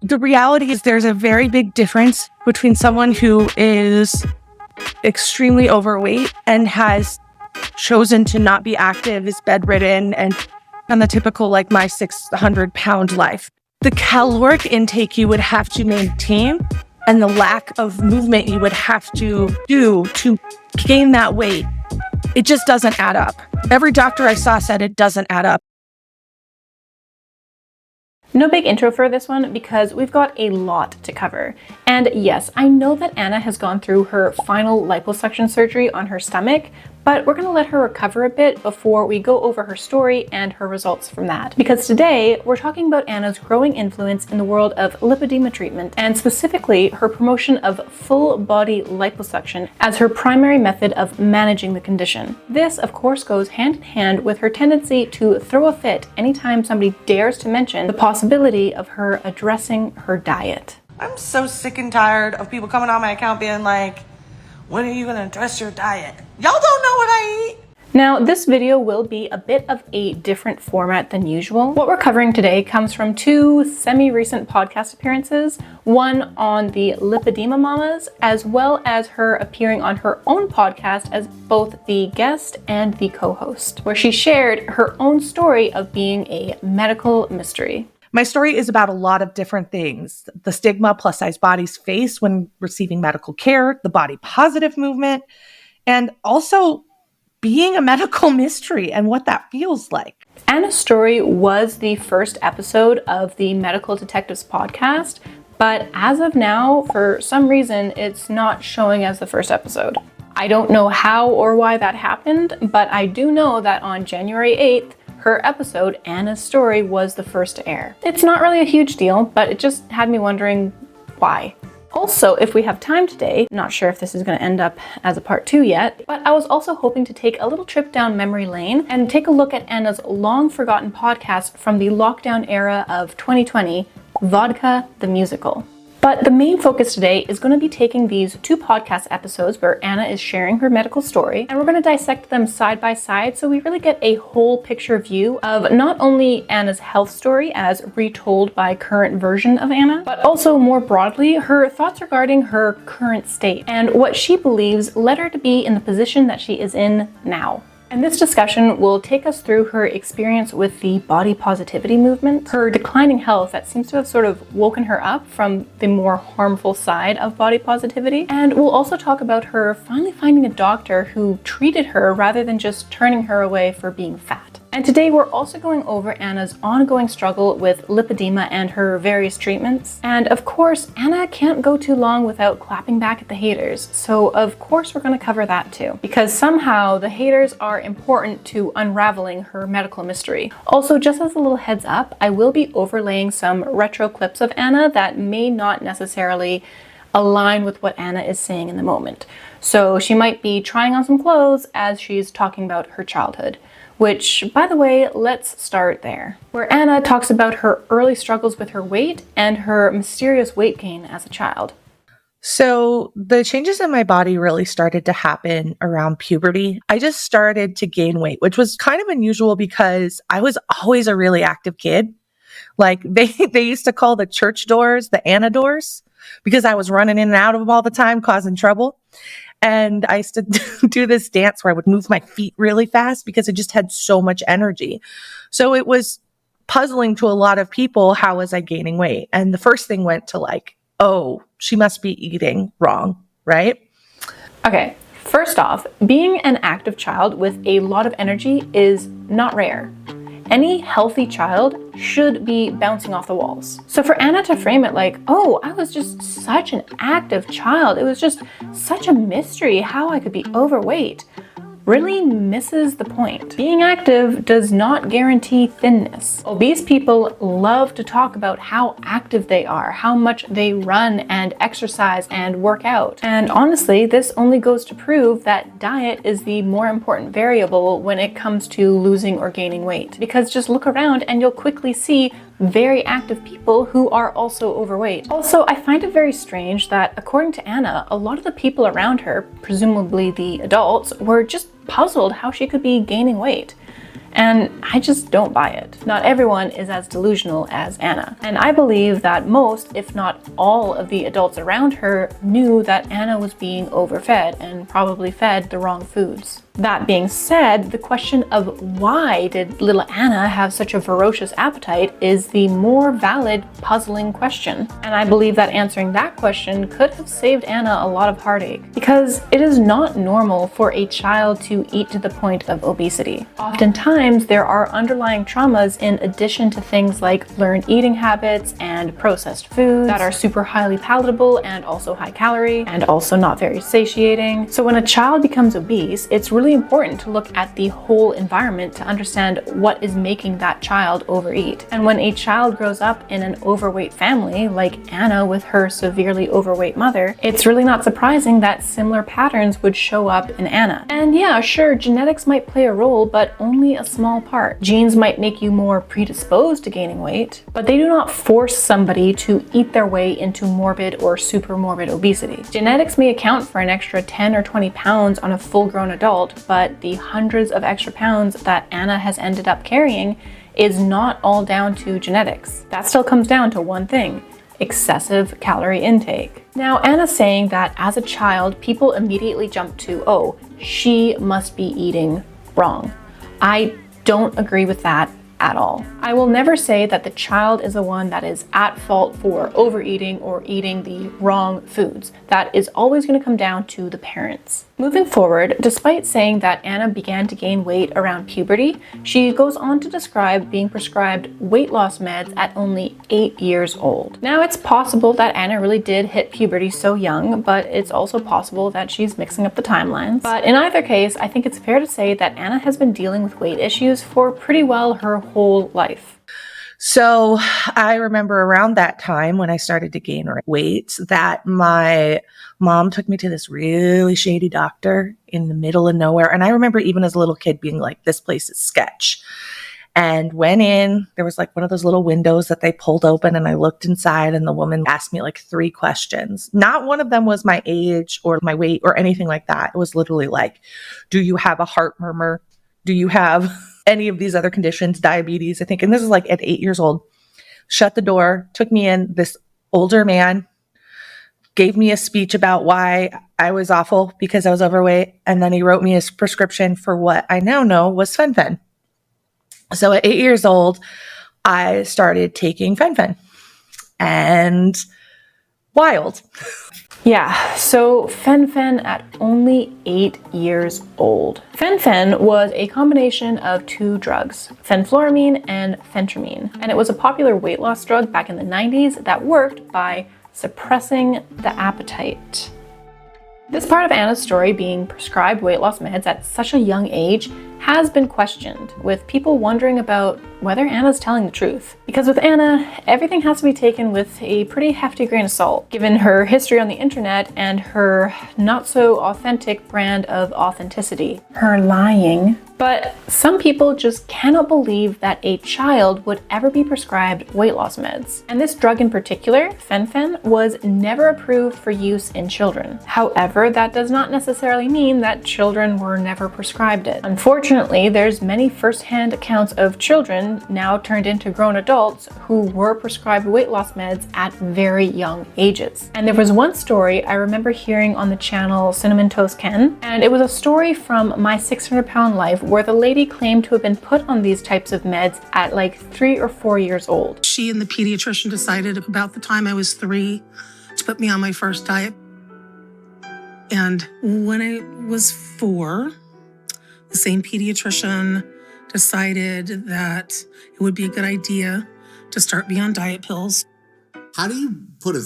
The reality is there's a very big difference between someone who is extremely overweight and has chosen to not be active, is bedridden, and on the typical, like my 600-pound life. The caloric intake you would have to maintain and the lack of movement you would have to do to gain that weight, it just doesn't add up. Every doctor I saw said it doesn't add up. No big intro for this one because we've got a lot to cover. And yes, I know that Anna has gone through her final liposuction surgery on her stomach, but we're going to let her recover a bit before we go over her story and her results from that. Because today, we're talking about Anna's growing influence in the world of lipedema treatment, and specifically her promotion of full body liposuction as her primary method of managing the condition. This, of course, goes hand in hand with her tendency to throw a fit anytime somebody dares to mention the possibility of her addressing her diet. I'm so sick and tired of people coming on my account being like, when are you going to address your diet? Y'all don't know what I eat. Now, this video will be a bit of a different format than usual. What we're covering today comes from two semi-recent podcast appearances, one on the Lipedema Mamas, as well as her appearing on her own podcast as both the guest and the co-host, where she shared her own story of being a medical mystery. My story is about a lot of different things. The stigma plus size bodies face when receiving medical care, the body positive movement, and also being a medical mystery and what that feels like. Anna's story was the first episode of the Medical Detectives podcast, but as of now, for some reason, it's not showing as the first episode. I don't know how or why that happened, but I do know that on January 8th, her episode, Anna's Story, was the first to air. It's not really a huge deal, but it just had me wondering why. Also, if we have time today, not sure if this is going to end up as a part 2 yet, but I was also hoping to take a little trip down memory lane and take a look at Anna's long forgotten podcast from the lockdown era of 2020, Vodka the Musical. But the main focus today is going to be taking these two podcast episodes where Anna is sharing her medical story, and we're going to dissect them side by side so we really get a whole picture view of not only Anna's health story as retold by current version of Anna, but also more broadly her thoughts regarding her current state and what she believes led her to be in the position that she is in now. And this discussion will take us through her experience with the body positivity movement, her declining health that seems to have sort of woken her up from the more harmful side of body positivity, and we'll also talk about her finally finding a doctor who treated her rather than just turning her away for being fat. And today we're also going over Anna's ongoing struggle with lipedema and her various treatments. And of course, Anna can't go too long without clapping back at the haters. So of course we're going to cover that too, because somehow the haters are important to unraveling her medical mystery. Also, just as a little heads up, I will be overlaying some retro clips of Anna that may not necessarily align with what Anna is saying in the moment. So she might be trying on some clothes as she's talking about her childhood. Which, by the way, let's start there, where Anna talks about her early struggles with her weight and her mysterious weight gain as a child. So the changes in my body really started to happen around puberty. I just started to gain weight, which was kind of unusual because I was always a really active kid. Like they used to call the church doors the Anna doors because I was running in and out of them all the time, causing trouble. And I used to do this dance where I would move my feet really fast because I just had so much energy. So it was puzzling to a lot of people, how was I gaining weight? And the first thing went to like, oh, she must be eating wrong, right? Okay, first off, being an active child with a lot of energy is not rare. Any healthy child should be bouncing off the walls. So for Anna to frame it like, oh, I was just such an active child, it was just such a mystery how I could be overweight, really misses the point. Being active does not guarantee thinness. Obese people love to talk about how active they are, how much they run and exercise and work out. And honestly, this only goes to prove that diet is the more important variable when it comes to losing or gaining weight. Because just look around and you'll quickly see very active people who are also overweight. Also, I find it very strange that, according to Anna, a lot of the people around her, presumably the adults, were just puzzled how she could be gaining weight. And I just don't buy it. Not everyone is as delusional as Anna. And I believe that most, if not all, of the adults around her knew that Anna was being overfed and probably fed the wrong foods. That being said, the question of why did little Anna have such a ferocious appetite is the more valid, puzzling question. And I believe that answering that question could have saved Anna a lot of heartache, because it is not normal for a child to eat to the point of obesity. Oftentimes, there are underlying traumas in addition to things like learned eating habits and processed foods that are super highly palatable and also high calorie and also not very satiating. So when a child becomes obese, it's really important to look at the whole environment to understand what is making that child overeat. And when a child grows up in an overweight family, like Anna with her severely overweight mother, it's really not surprising that similar patterns would show up in Anna. And yeah, sure, genetics might play a role, but only a small part. Genes might make you more predisposed to gaining weight, but they do not force somebody to eat their way into morbid or super morbid obesity. Genetics may account for an extra 10 or 20 pounds on a full-grown adult, but the hundreds of extra pounds that Anna has ended up carrying is not all down to genetics. That still comes down to one thing: excessive calorie intake. Now, Anna's saying that as a child, people immediately jump to, oh, she must be eating wrong. I don't agree with that at all. I will never say that the child is the one that is at fault for overeating or eating the wrong foods. That is always going to come down to the parents. Moving forward, despite saying that Anna began to gain weight around puberty, she goes on to describe being prescribed weight loss meds at only 8 years old. Now, it's possible that Anna really did hit puberty so young, but it's also possible that she's mixing up the timelines. But in either case, I think it's fair to say that Anna has been dealing with weight issues for pretty well her whole life. So I remember around that time when I started to gain weight that my mom took me to this really shady doctor in the middle of nowhere. And I remember even as a little kid being like, this place is sketch. And went in, there was like one of those little windows that they pulled open, and I looked inside, and the woman asked me like 3 questions. Not one of them was my age or my weight or anything like that. It was literally like, do you have a heart murmur? Do you have any of these other conditions, diabetes, I think? And this is like at 8 years old. Shut the door, took me in. This older man gave me a speech about why I was awful because I was overweight. And then he wrote me a prescription for what I now know was Fen-Phen. So at 8 years old, I started taking Fen-Phen, and wild. Yeah, so Fen-Phen at only 8 years old. Fen-Phen was a combination of 2 drugs, fenfluramine and phentermine, and it was a popular weight loss drug back in the 90s that worked by suppressing the appetite. This part of Anna's story, being prescribed weight loss meds at such a young age, has been questioned, with people wondering about whether Anna's telling the truth. Because with Anna, everything has to be taken with a pretty hefty grain of salt, given her history on the internet and her not so authentic brand of authenticity, her lying. But some people just cannot believe that a child would ever be prescribed weight loss meds. And this drug in particular, Fen-Phen, was never approved for use in children. However, that does not necessarily mean that children were never prescribed it. Unfortunately, there's many first-hand accounts of children now turned into grown adults who were prescribed weight loss meds at very young ages. And there was one story I remember hearing on the channel Cinnamon Toast Ken, and it was a story from My 600-Pound Life where the lady claimed to have been put on these types of meds at like 3 or 4 years old. She and the pediatrician decided about the time I was 3 to put me on my first diet. And when I was 4, the same pediatrician decided that it would be a good idea to start me on diet pills. How do you put a...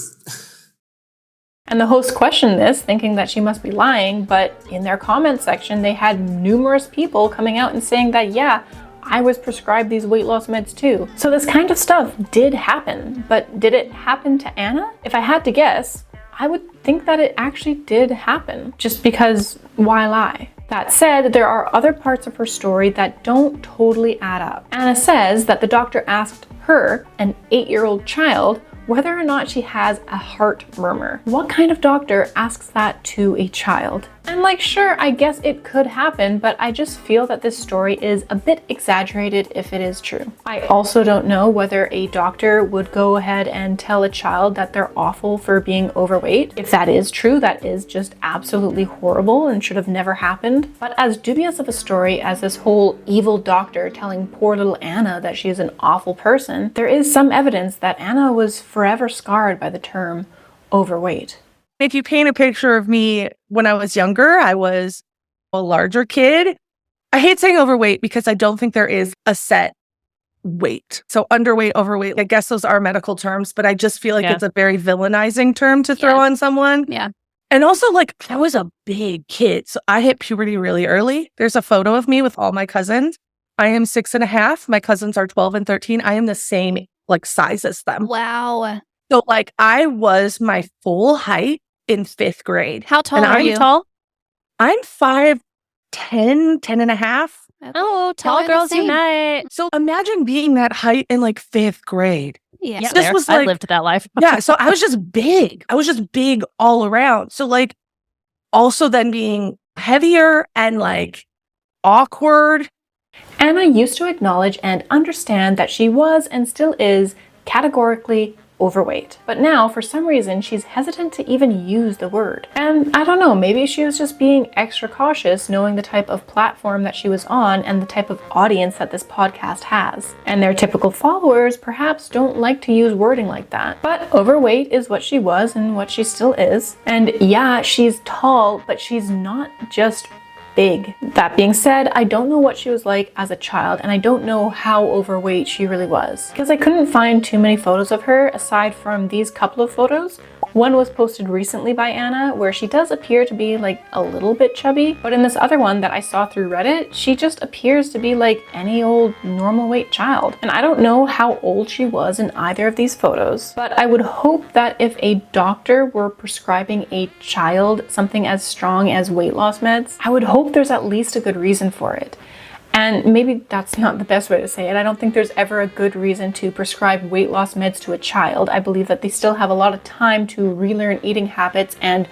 And the host questioned this, thinking that she must be lying, but in their comment section, they had numerous people coming out and saying that, yeah, I was prescribed these weight loss meds too. So this kind of stuff did happen, but did it happen to Anna? If I had to guess, I would think that it actually did happen, just because why lie? That said, there are other parts of her story that don't totally add up. Anna says that the doctor asked her, an 8-year-old child, whether or not she has a heart murmur. What kind of doctor asks that to a child? And like, sure, I guess it could happen, but I just feel that this story is a bit exaggerated if it is true. I also don't know whether a doctor would go ahead and tell a child that they're awful for being overweight. If that is true, that is just absolutely horrible and should have never happened. But as dubious of a story as this whole evil doctor telling poor little Anna that she is an awful person, there is some evidence that Anna was forever scarred by the term overweight. If you paint a picture of me when I was younger, I was a larger kid. I hate saying overweight because I don't think there is a set weight. So underweight, overweight, I guess those are medical terms, but I just feel like it's a very villainizing term to throw on someone. Yeah. And also, like, I was a big kid. So I hit puberty really early. There's a photo of me with all my cousins. I am 6.5. My cousins are 12 and 13. I am the same, like, size as them. Wow. So, like, I was my full height in 5th grade. How tall and are I'm you? tall. I'm 5'10", 10.5. Oh, tall Probably the girls same. unite. So imagine being that height in like 5th grade. Yeah. This was I like, lived that life. yeah. So I was just big. I was just big all around. So like also then being heavier and like awkward. Anna used to acknowledge and understand that she was and still is categorically overweight. But now, for some reason, she's hesitant to even use the word. And I don't know, maybe she was just being extra cautious knowing the type of platform that she was on and the type of audience that this podcast has. And their typical followers perhaps don't like to use wording like that. But overweight is what she was and what she still is. And yeah, she's tall, but she's not just big. That being said, I don't know what she was like as a child, and I don't know how overweight she really was, because I couldn't find too many photos of her aside from these couple of photos. One was posted recently by Anna where she does appear to be like a little bit chubby, but in this other one that I saw through Reddit, she just appears to be like any old normal weight child. And I don't know how old she was in either of these photos, but I would hope that if a doctor were prescribing a child something as strong as weight loss meds, I would hope there's at least a good reason for it. And maybe that's not the best way to say it. I don't think there's ever a good reason to prescribe weight loss meds to a child. I believe that they still have a lot of time to relearn eating habits and,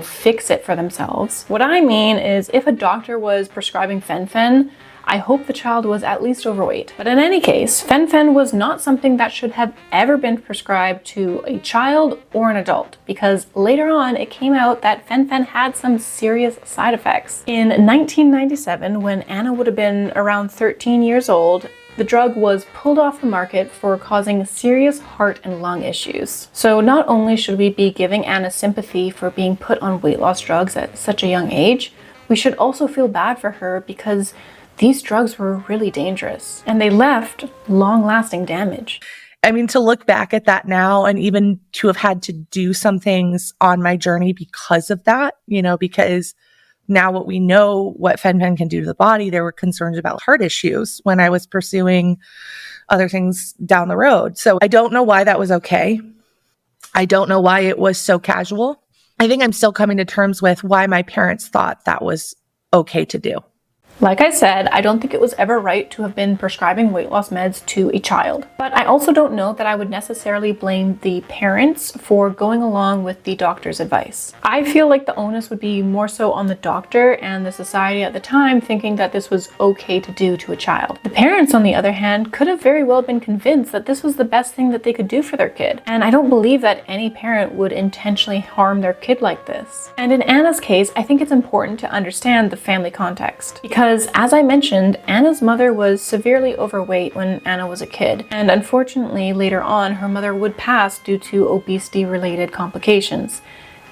fix it for themselves. What I mean is if a doctor was prescribing Fen-Phen, I hope the child was at least overweight. But in any case, Fen-Phen was not something that should have ever been prescribed to a child or an adult, because later on it came out that Fen-Phen had some serious side effects. In 1997, when Anna would have been around 13 years old, the drug was pulled off the market for causing serious heart and lung issues. So not only should we be giving Anna sympathy for being put on weight loss drugs at such a young age, we should also feel bad for her because these drugs were really dangerous and they left long-lasting damage. I mean, to look back at that now and even to have had to do some things on my journey because of that, because now what we know what Fen-Phen can do to the body, there were concerns about heart issues when I was pursuing other things down the road. So I don't know why that was okay. I don't know why it was so casual. I think I'm still coming to terms with why my parents thought that was okay to do. Like I said, I don't think it was ever right to have been prescribing weight loss meds to a child. But I also don't know that I would necessarily blame the parents for going along with the doctor's advice. I feel like the onus would be more so on the doctor and the society at the time thinking that this was okay to do to a child. The parents, on the other hand, could have very well been convinced that this was the best thing that they could do for their kid. And I don't believe that any parent would intentionally harm their kid like this. And in Anna's case, I think it's important to understand the family context. Because as I mentioned, Anna's mother was severely overweight when Anna was a kid, and unfortunately later on her mother would pass due to obesity-related complications.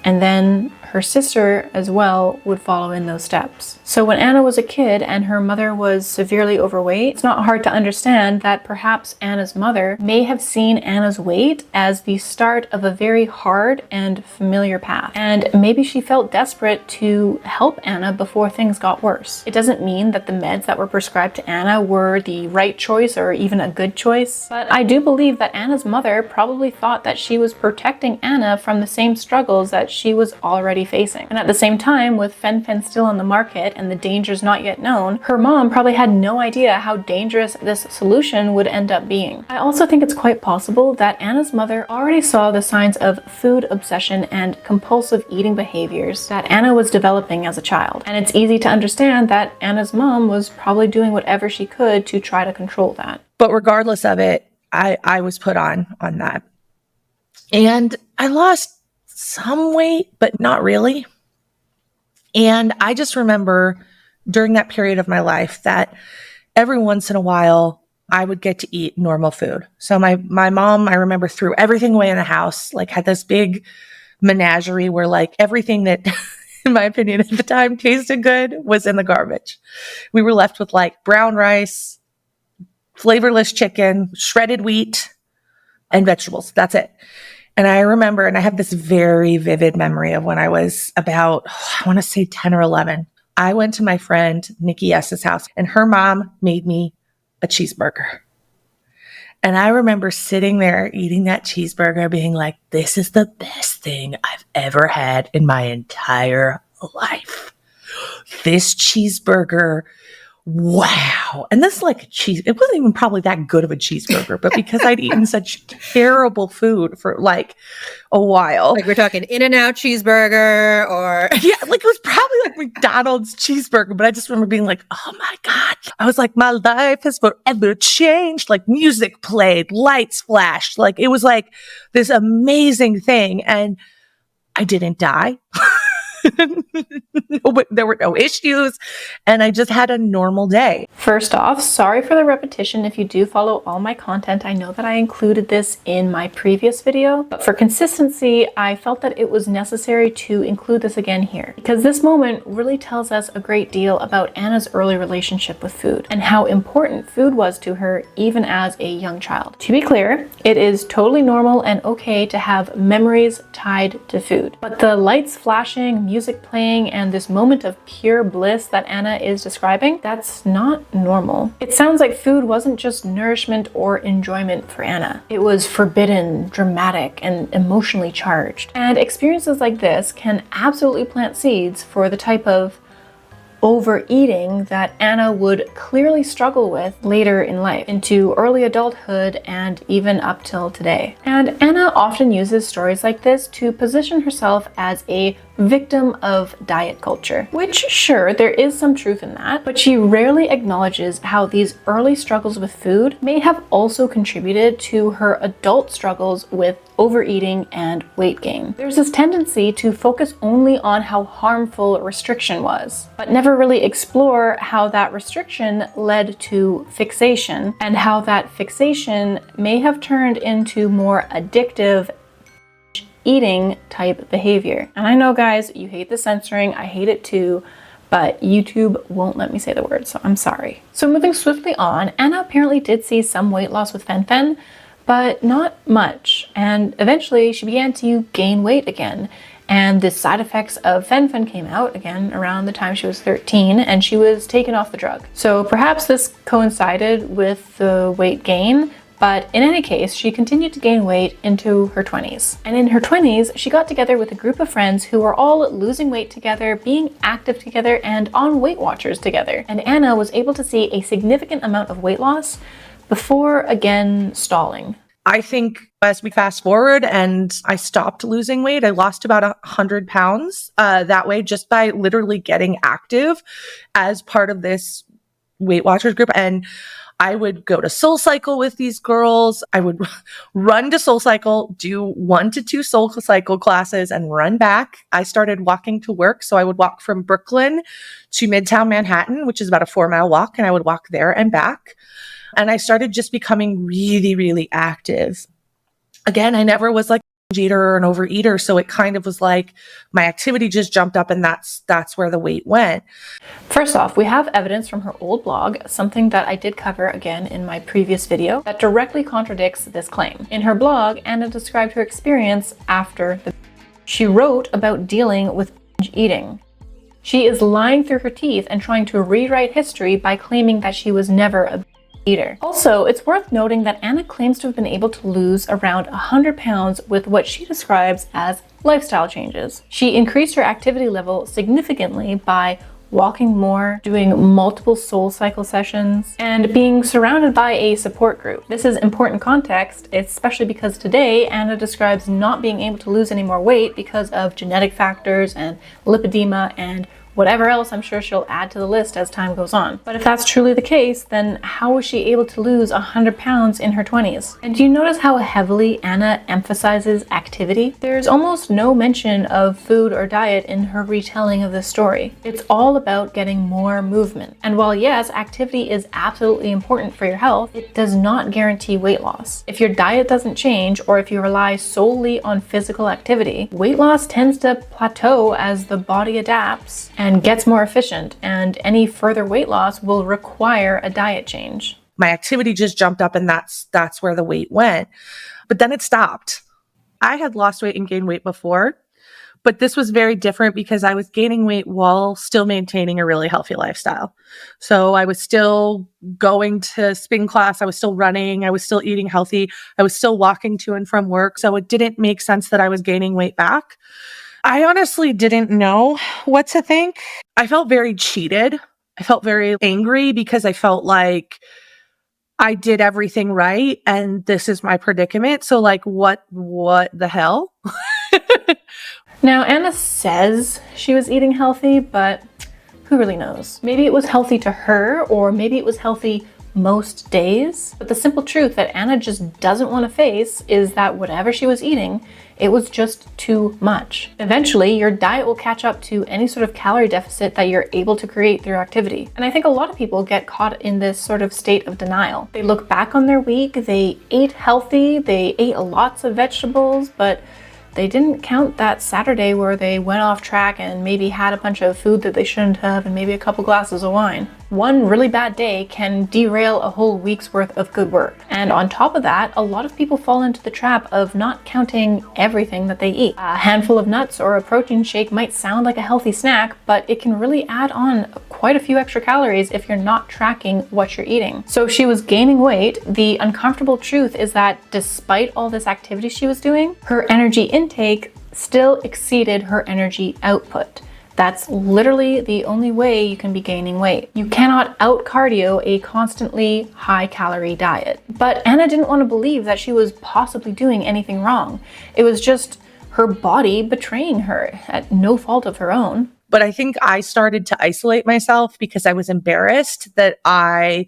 And then her sister as well would follow in those steps. So when Anna was a kid and her mother was severely overweight, it's not hard to understand that perhaps Anna's mother may have seen Anna's weight as the start of a very hard and familiar path. And maybe she felt desperate to help Anna before things got worse. It doesn't mean that the meds that were prescribed to Anna were the right choice or even a good choice, but I do believe that Anna's mother probably thought that she was protecting Anna from the same struggles that she was already facing. And at the same time, with Fen-Phen still on the market and the dangers not yet known, her mom probably had no idea how dangerous this solution would end up being. I also think it's quite possible that Anna's mother already saw the signs of food obsession and compulsive eating behaviors that Anna was developing as a child. And it's easy to understand that Anna's mom was probably doing whatever she could to try to control that. But regardless of it, I was put on that. And I lost some weight, but not really. And I just remember during that period of my life that every once in a while I would get to eat normal food. So my mom, I remember, threw everything away in the house, like had this big menagerie where like everything that, in my opinion at the time, tasted good was in the garbage. We were left with like brown rice, flavorless chicken, shredded wheat, and vegetables. That's it. And I remember, and I have this very vivid memory of when I was about, I want to say 10 or 11. I went to my friend Nikki S's house and her mom made me a cheeseburger. And I remember sitting there eating that cheeseburger being like, this is the best thing I've ever had in my entire life. This cheeseburger, wow. And this like cheese, it wasn't even probably that good of a cheeseburger, but because I'd eaten such terrible food for like a while. Like we're talking In-N-Out cheeseburger or... Yeah, like it was probably like McDonald's cheeseburger, but I just remember being like, oh my God. I was like, my life has forever changed. Like music played, lights flashed. Like it was like this amazing thing. And I didn't die. There were no issues, and I just had a normal day. First off, sorry for the repetition. If you do follow all my content, I know that I included this in my previous video, but for consistency, I felt that it was necessary to include this again here, because this moment really tells us a great deal about Anna's early relationship with food and how important food was to her even as a young child. To be clear, it is totally normal and okay to have memories tied to food, but the lights flashing, music playing, and this moment of pure bliss that Anna is describing, that's not normal. It sounds like food wasn't just nourishment or enjoyment for Anna. It was forbidden, dramatic, and emotionally charged. And experiences like this can absolutely plant seeds for the type of overeating that Anna would clearly struggle with later in life, into early adulthood and even up till today. And Anna often uses stories like this to position herself as a victim of diet culture, which sure, there is some truth in that, but she rarely acknowledges how these early struggles with food may have also contributed to her adult struggles with overeating and weight gain. There's this tendency to focus only on how harmful restriction was, but never really explore how that restriction led to fixation and how that fixation may have turned into more addictive eating type behavior. And I know, guys, you hate the censoring, I hate it too, but YouTube won't let me say the word, so I'm sorry. So moving swiftly on, Anna apparently did see some weight loss with Fen-Phen, but not much, and eventually she began to gain weight again, and the side effects of Fen-Phen came out again around the time she was 13, and she was taken off the drug. So perhaps this coincided with the weight gain, but in any case, she continued to gain weight into her 20s. And in her 20s, she got together with a group of friends who were all losing weight together, being active together, and on Weight Watchers together. And Anna was able to see a significant amount of weight loss before again stalling. I think as we fast forward and I stopped losing weight, I lost about 100 pounds that way just by literally getting active as part of this Weight Watchers group. And I would go to Soul Cycle with these girls. I would run to Soul Cycle, do 1 to 2 Soul Cycle classes and run back. I started walking to work. So I would walk from Brooklyn to Midtown Manhattan, which is about a 4-mile walk. And I would walk there and back. And I started just becoming really, really active. Again, I never was like an eater or an overeater. So it kind of was like my activity just jumped up and that's where the weight went. First off, we have evidence from her old blog, something that I did cover again in my previous video, that directly contradicts this claim. In her blog, Anna described her experience after the She wrote about dealing with binge eating. She is lying through her teeth and trying to rewrite history by claiming that she was never a eater. Also, it's worth noting that Anna claims to have been able to lose around 100 pounds with what she describes as lifestyle changes. She increased her activity level significantly by walking more, doing multiple soul cycle sessions, and being surrounded by a support group. This is important context, especially because today Anna describes not being able to lose any more weight because of genetic factors and lipedema and whatever else I'm sure she'll add to the list as time goes on. But if that's truly the case, then how was she able to lose 100 pounds in her 20s? And do you notice how heavily Anna emphasizes activity? There's almost no mention of food or diet in her retelling of this story. It's all about getting more movement. And while yes, activity is absolutely important for your health, it does not guarantee weight loss. If your diet doesn't change, or if you rely solely on physical activity, weight loss tends to plateau as the body adapts and gets more efficient, and any further weight loss will require a diet change. My activity just jumped up, and that's where the weight went. But then it stopped. I had lost weight and gained weight before, but this was very different because I was gaining weight while still maintaining a really healthy lifestyle. So I was still going to spin class, I was still running, I was still eating healthy, I was still walking to and from work. So it didn't make sense that I was gaining weight back. I honestly didn't know what to think. I felt very cheated. I felt very angry because I felt like I did everything right and this is my predicament. So like, what the hell? Now, Anna says she was eating healthy, but who really knows? Maybe it was healthy to her, or maybe it was healthy most days. But the simple truth that Anna just doesn't want to face is that whatever she was eating, it was just too much. Eventually, your diet will catch up to any sort of calorie deficit that you're able to create through activity. And I think a lot of people get caught in this sort of state of denial. They look back on their week, they ate healthy, they ate lots of vegetables, but they didn't count that Saturday where they went off track and maybe had a bunch of food that they shouldn't have and maybe a couple glasses of wine. One really bad day can derail a whole week's worth of good work. And on top of that, a lot of people fall into the trap of not counting everything that they eat. A handful of nuts or a protein shake might sound like a healthy snack, but it can really add on quite a few extra calories if you're not tracking what you're eating. So if she was gaining weight, the uncomfortable truth is that despite all this activity she was doing, her energy intake still exceeded her energy output. That's literally the only way you can be gaining weight. You cannot out-cardio a constantly high-calorie diet. But Anna didn't want to believe that she was possibly doing anything wrong. It was just her body betraying her at no fault of her own. But I think I started to isolate myself because I was embarrassed that I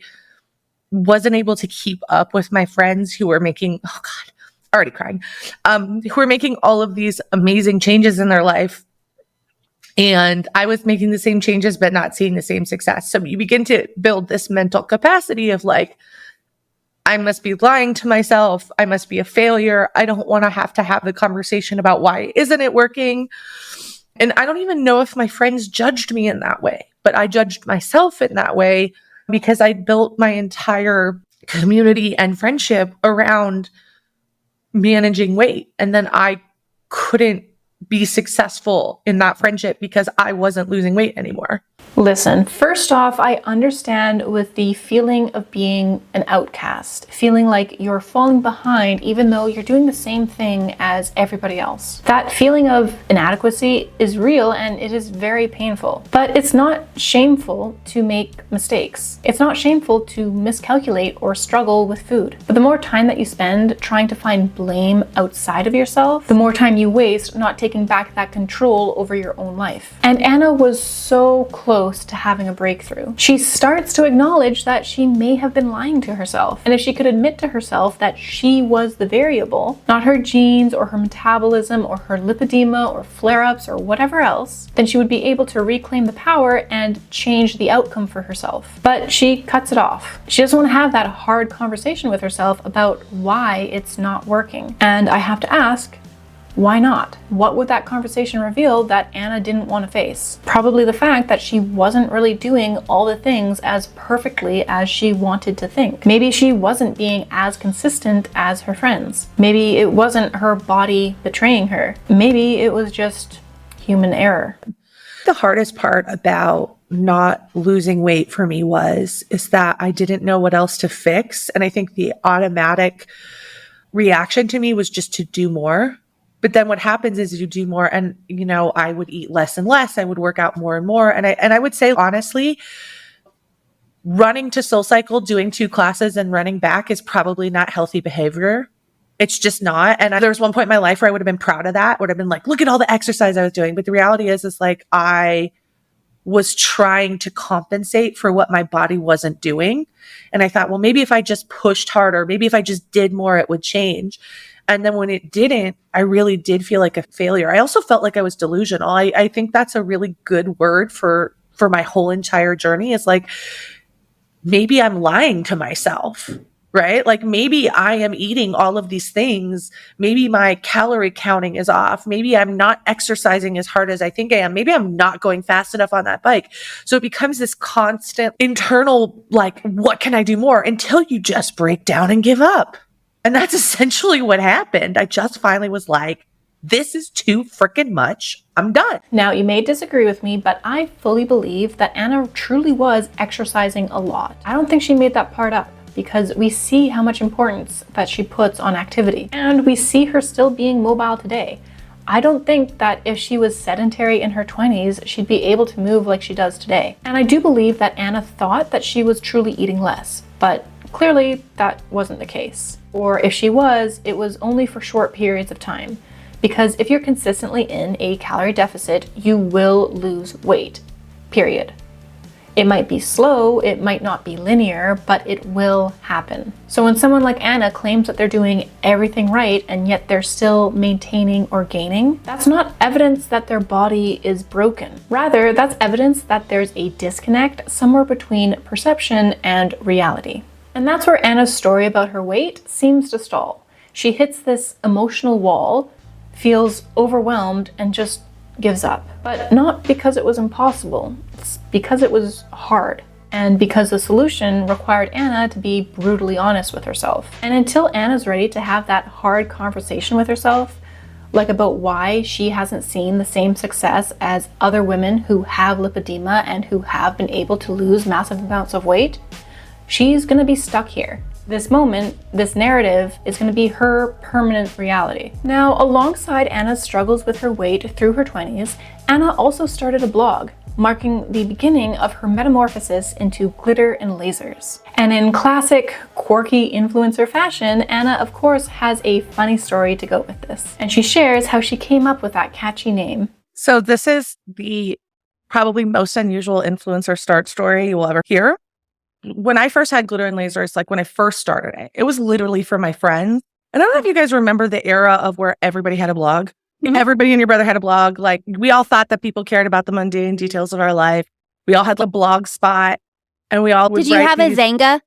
wasn't able to keep up with my friends who were making, oh God, already crying, who were making all of these amazing changes in their life. And I was making the same changes, but not seeing the same success. So you begin to build this mental capacity of like, I must be lying to myself. I must be a failure. I don't want to have the conversation about why isn't it working. And I don't even know if my friends judged me in that way, but I judged myself in that way because I built my entire community and friendship around managing weight. And then I couldn't be successful in that friendship because I wasn't losing weight anymore. Listen, first off, I understand with the feeling of being an outcast, feeling like you're falling behind even though you're doing the same thing as everybody else. That feeling of inadequacy is real and it is very painful. But it's not shameful to make mistakes. It's not shameful to miscalculate or struggle with food. But the more time that you spend trying to find blame outside of yourself, the more time you waste not taking back that control over your own life. And Anna was so close to having a breakthrough. She starts to acknowledge that she may have been lying to herself. And if she could admit to herself that she was the variable, not her genes or her metabolism or her lipedema or flare-ups or whatever else, then she would be able to reclaim the power and change the outcome for herself. But she cuts it off. She doesn't want to have that hard conversation with herself about why it's not working. And I have to ask, why not? What would that conversation reveal that Anna didn't want to face? Probably the fact that she wasn't really doing all the things as perfectly as she wanted to think. Maybe she wasn't being as consistent as her friends. Maybe it wasn't her body betraying her. Maybe it was just human error. The hardest part about not losing weight for me is that I didn't know what else to fix. And I think the automatic reaction to me was just to do more. But then what happens is you do more and, I would eat less and less. I would work out more and more. And I would say, honestly, running to SoulCycle, doing 2 classes and running back is probably not healthy behavior. It's just not. And there was one point in my life where I would have been proud of that, would have been like, look at all the exercise I was doing. But the reality is like, I was trying to compensate for what my body wasn't doing. And I thought, well, maybe if I just pushed harder, maybe if I just did more, it would change. And then when it didn't, I really did feel like a failure. I also felt like I was delusional. I think that's a really good word for my whole entire journey, is like, maybe I'm lying to myself, right? Like maybe I am eating all of these things. Maybe my calorie counting is off. Maybe I'm not exercising as hard as I think I am. Maybe I'm not going fast enough on that bike. So it becomes this constant internal, like, what can I do more, until you just break down and give up. And that's essentially what happened. I just finally was like, this is too freaking much. I'm done. Now, you may disagree with me, but I fully believe that Anna truly was exercising a lot. I don't think she made that part up, because we see how much importance that she puts on activity, and we see her still being mobile today. I don't think that if she was sedentary in her 20s, she'd be able to move like she does today. And I do believe that Anna thought that she was truly eating less, but clearly that wasn't the case. Or if she was, it was only for short periods of time. Because if you're consistently in a calorie deficit, you will lose weight, period. It might be slow, it might not be linear, but it will happen. So when someone like Anna claims that they're doing everything right and yet they're still maintaining or gaining, that's not evidence that their body is broken. Rather, that's evidence that there's a disconnect somewhere between perception and reality. And that's where Anna's story about her weight seems to stall. She hits this emotional wall, feels overwhelmed, and just gives up. But not because it was impossible, it's because it was hard. And because the solution required Anna to be brutally honest with herself. And until Anna's ready to have that hard conversation with herself, like about why she hasn't seen the same success as other women who have lipedema and who have been able to lose massive amounts of weight, she's gonna be stuck here. This moment, this narrative, is going to be her permanent reality. Now, alongside Anna's struggles with her weight through her 20s, Anna also started a blog, marking the beginning of her metamorphosis into glitter and lasers. And in classic, quirky influencer fashion, Anna, of course, has a funny story to go with this. And she shares how she came up with that catchy name. So this is the probably most unusual influencer start story you will ever hear. When I first had glitter and lasers, like when I first started it was literally for my friends. And I don't know if you guys remember the era of where everybody had a blog. Mm-hmm. Everybody and your brother had a blog. Like we all thought that people cared about the mundane details of our life. We all had a blog spot, and we all would Did you have a Zanga?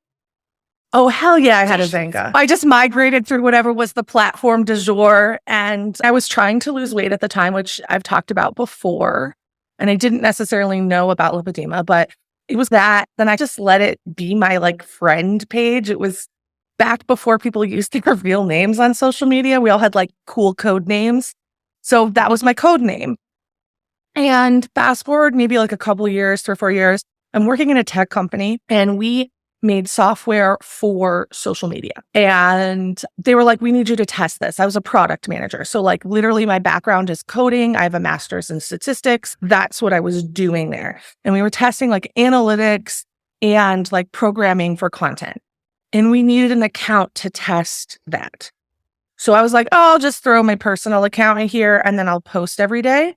Oh, hell yeah, I had a Zanga. I just migrated through whatever was the platform du jour. And I was trying to lose weight at the time, which I've talked about before. And I didn't necessarily know about lipedema, but it was that. Then I just let it be my friend page. It was back before people used their real names on social media. We all had cool code names. So that was my code name. And fast forward maybe a couple years, 3 or 4 years, I'm working in a tech company, and we made software for social media. And they were like, we need you to test this. I was a product manager. So literally my background is coding. I have a master's in statistics. That's what I was doing there. And we were testing analytics and programming for content. And we needed an account to test that. So I was like, oh, I'll just throw my personal account in here and then I'll post every day.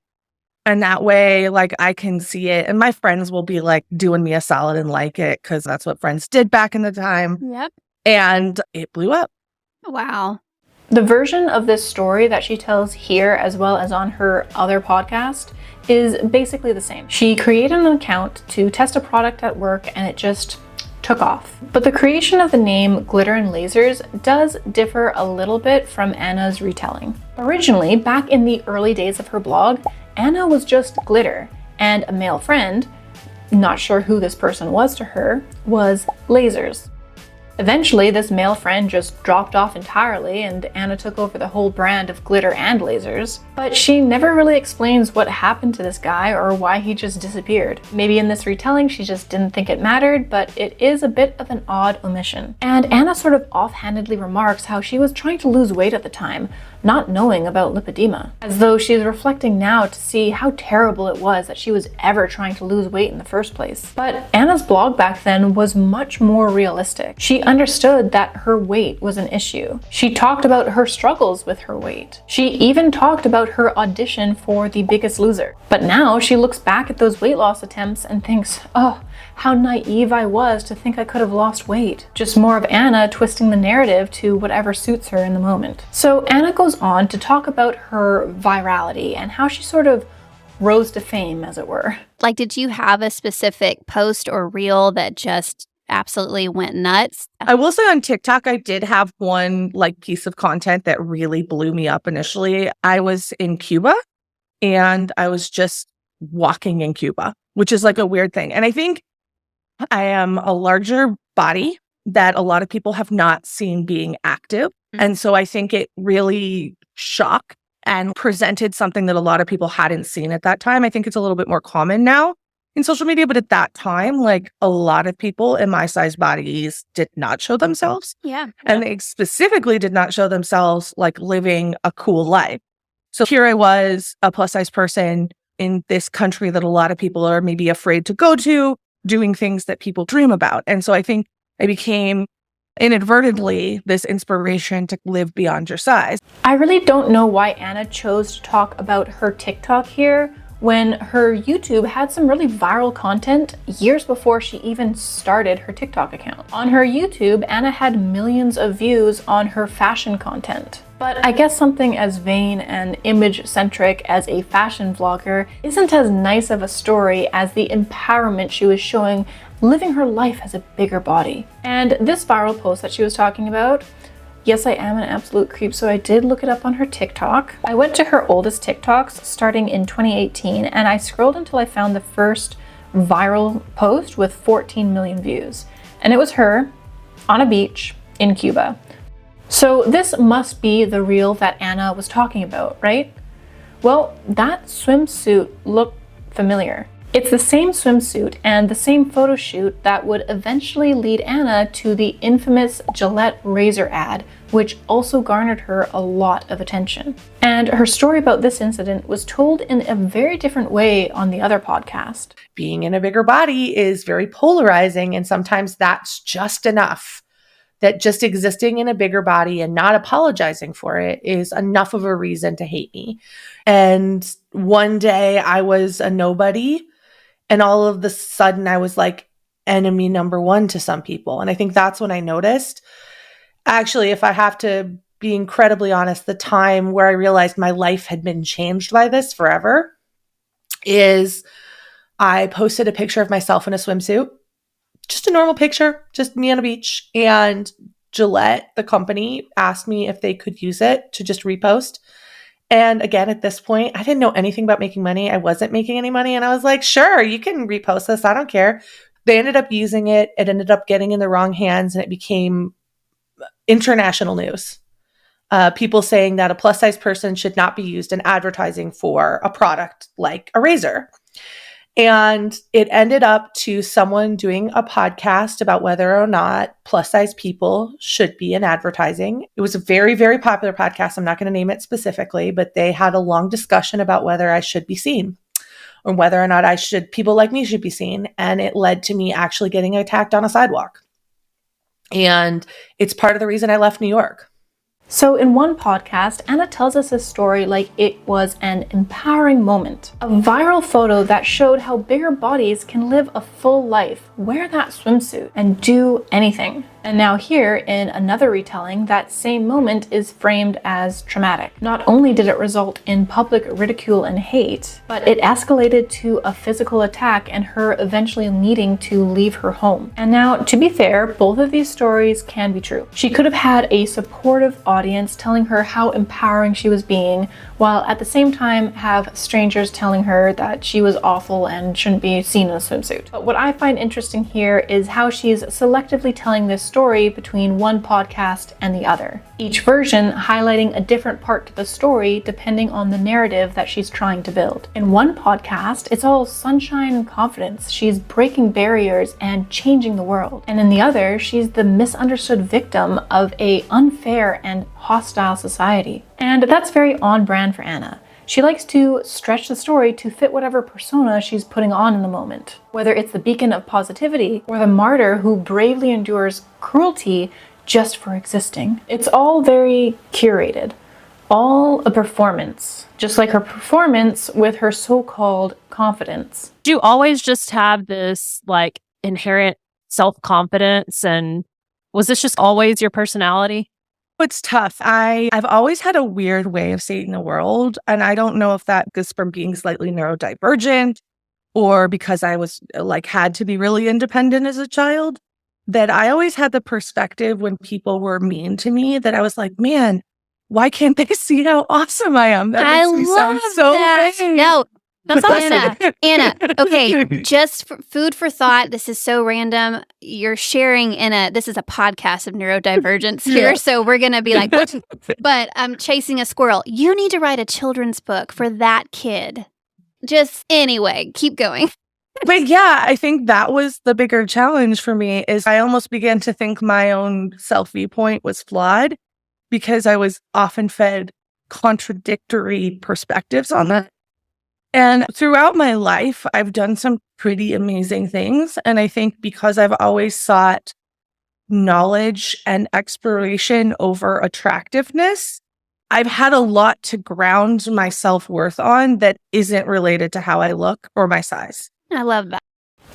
And that way, I can see it. And my friends will be doing me a solid and like it, because that's what friends did back in the time. Yep. And it blew up. Wow. The version of this story that she tells here, as well as on her other podcast, is basically the same. She created an account to test a product at work, and it just took off. But the creation of the name Glitter and Lasers does differ a little bit from Anna's retelling. Originally, back in the early days of her blog, Anna was just Glitter, and a male friend, not sure who this person was to her, was Lazers. Eventually, this male friend just dropped off entirely and Anna took over the whole brand of glitter and lasers. But she never really explains what happened to this guy or why he just disappeared. Maybe in this retelling she just didn't think it mattered, but it is a bit of an odd omission. And Anna sort of offhandedly remarks how she was trying to lose weight at the time, not knowing about lipedema, as though she's reflecting now to see how terrible it was that she was ever trying to lose weight in the first place. But Anna's blog back then was much more realistic. She understood that her weight was an issue. She talked about her struggles with her weight. She even talked about her audition for The Biggest Loser. But now she looks back at those weight loss attempts and thinks, oh, how naive I was to think I could have lost weight. Just more of Anna twisting the narrative to whatever suits her in the moment. So Anna goes on to talk about her virality and how she sort of rose to fame, as it were. Like, did you have a specific post or reel that just absolutely went nuts? I will say on TikTok, I did have one piece of content that really blew me up initially. I was in Cuba and I was just walking in Cuba, which is a weird thing. And I think I am a larger body that a lot of people have not seen being active. And so I think it really shocked and presented something that a lot of people hadn't seen at that time. I think it's a little bit more common now in social media, but at that time, a lot of people in my size bodies did not show themselves. Yeah. And they specifically did not show themselves living a cool life. So here I was, a plus size person in this country that a lot of people are maybe afraid to go to, doing things that people dream about. And so I think I became inadvertently this inspiration to live beyond your size. I really don't know why Anna chose to talk about her TikTok here when her YouTube had some really viral content years before she even started her TikTok account. On her YouTube, Anna had millions of views on her fashion content. But I guess something as vain and image-centric as a fashion vlogger isn't as nice of a story as the empowerment she was showing living her life as a bigger body. And this viral post that she was talking about, yes, I am an absolute creep, so I did look it up on her TikTok. I went to her oldest TikToks starting in 2018, and I scrolled until I found the first viral post with 14 million views. And it was her on a beach in Cuba. So this must be the reel that Anna was talking about, right? Well, that swimsuit looked familiar. It's the same swimsuit and the same photo shoot that would eventually lead Anna to the infamous Gillette razor ad, which also garnered her a lot of attention. And her story about this incident was told in a very different way on the other podcast. Being in a bigger body is very polarizing, and sometimes that's just enough. That just existing in a bigger body and not apologizing for it is enough of a reason to hate me. And one day I was a nobody, and all of a sudden I was enemy number one to some people. And I think that's when I noticed. Actually, if I have to be incredibly honest, the time where I realized my life had been changed by this forever is I posted a picture of myself in a swimsuit. Just a normal picture, just me on a beach. And Gillette, the company, asked me if they could use it to just repost. And again, at this point, I didn't know anything about making money. I wasn't making any money. And I was like, sure, you can repost this. I don't care. They ended up using it. It ended up getting in the wrong hands and it became international news. People saying that a plus size person should not be used in advertising for a product like a razor. And it ended up to someone doing a podcast about whether or not plus size people should be in advertising. It was a very, very popular podcast. I'm not going to name it specifically, but they had a long discussion about whether I should be seen or whether or not people like me should be seen. And it led to me actually getting attacked on a sidewalk. And it's part of the reason I left New York. So in one podcast, Anna tells us a story like it was an empowering moment. A viral photo that showed how bigger bodies can live a full life, wear that swimsuit, and do anything. And now here, in another retelling, that same moment is framed as traumatic. Not only did it result in public ridicule and hate, but it escalated to a physical attack and her eventually needing to leave her home. And now, to be fair, both of these stories can be true. She could have had a supportive audience telling her how empowering she was being, while at the same time have strangers telling her that she was awful and shouldn't be seen in a swimsuit. But what I find interesting here is how she's selectively telling this story between one podcast and the other, each version highlighting a different part to the story depending on the narrative that she's trying to build. In one podcast, it's all sunshine and confidence. She's breaking barriers and changing the world. And in the other, she's the misunderstood victim of a unfair and hostile society. And that's very on brand for Anna. She likes to stretch the story to fit whatever persona she's putting on in the moment. Whether it's the beacon of positivity or the martyr who bravely endures cruelty just for existing. It's all very curated. All a performance. Just like her performance with her so-called confidence. Do you always just have this like inherent self-confidence, and was this just always your personality? It's tough. I've always had a weird way of seeing the world, and I don't know if that is from being slightly neurodivergent or because I was had to be really independent as a child, that I always had the perspective when people were mean to me that I was like, man, why can't they see how awesome I am? That I makes me sound love so that. vain. No, That's awesome. Anna, okay, just food for thought. This is so random. You're sharing this is a podcast of neurodivergence here, so we're going to be like, but I'm chasing a squirrel. You need to write a children's book for that kid. Just anyway, keep going. But yeah, I think that was the bigger challenge for me is I almost began to think my own self-viewpoint was flawed because I was often fed contradictory perspectives on that. And throughout my life, I've done some pretty amazing things. And I think because I've always sought knowledge and exploration over attractiveness, I've had a lot to ground my self-worth on that isn't related to how I look or my size. I love that.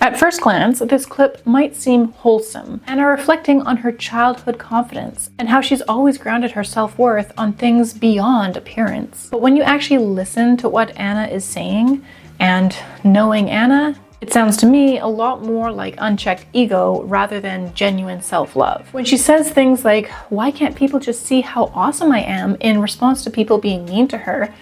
At first glance, this clip might seem wholesome and are reflecting on her childhood confidence and how she's always grounded her self-worth on things beyond appearance. But when you actually listen to what Anna is saying, and knowing Anna, it sounds to me a lot more like unchecked ego rather than genuine self-love. When she says things like, why can't people just see how awesome I am in response to people being mean to her,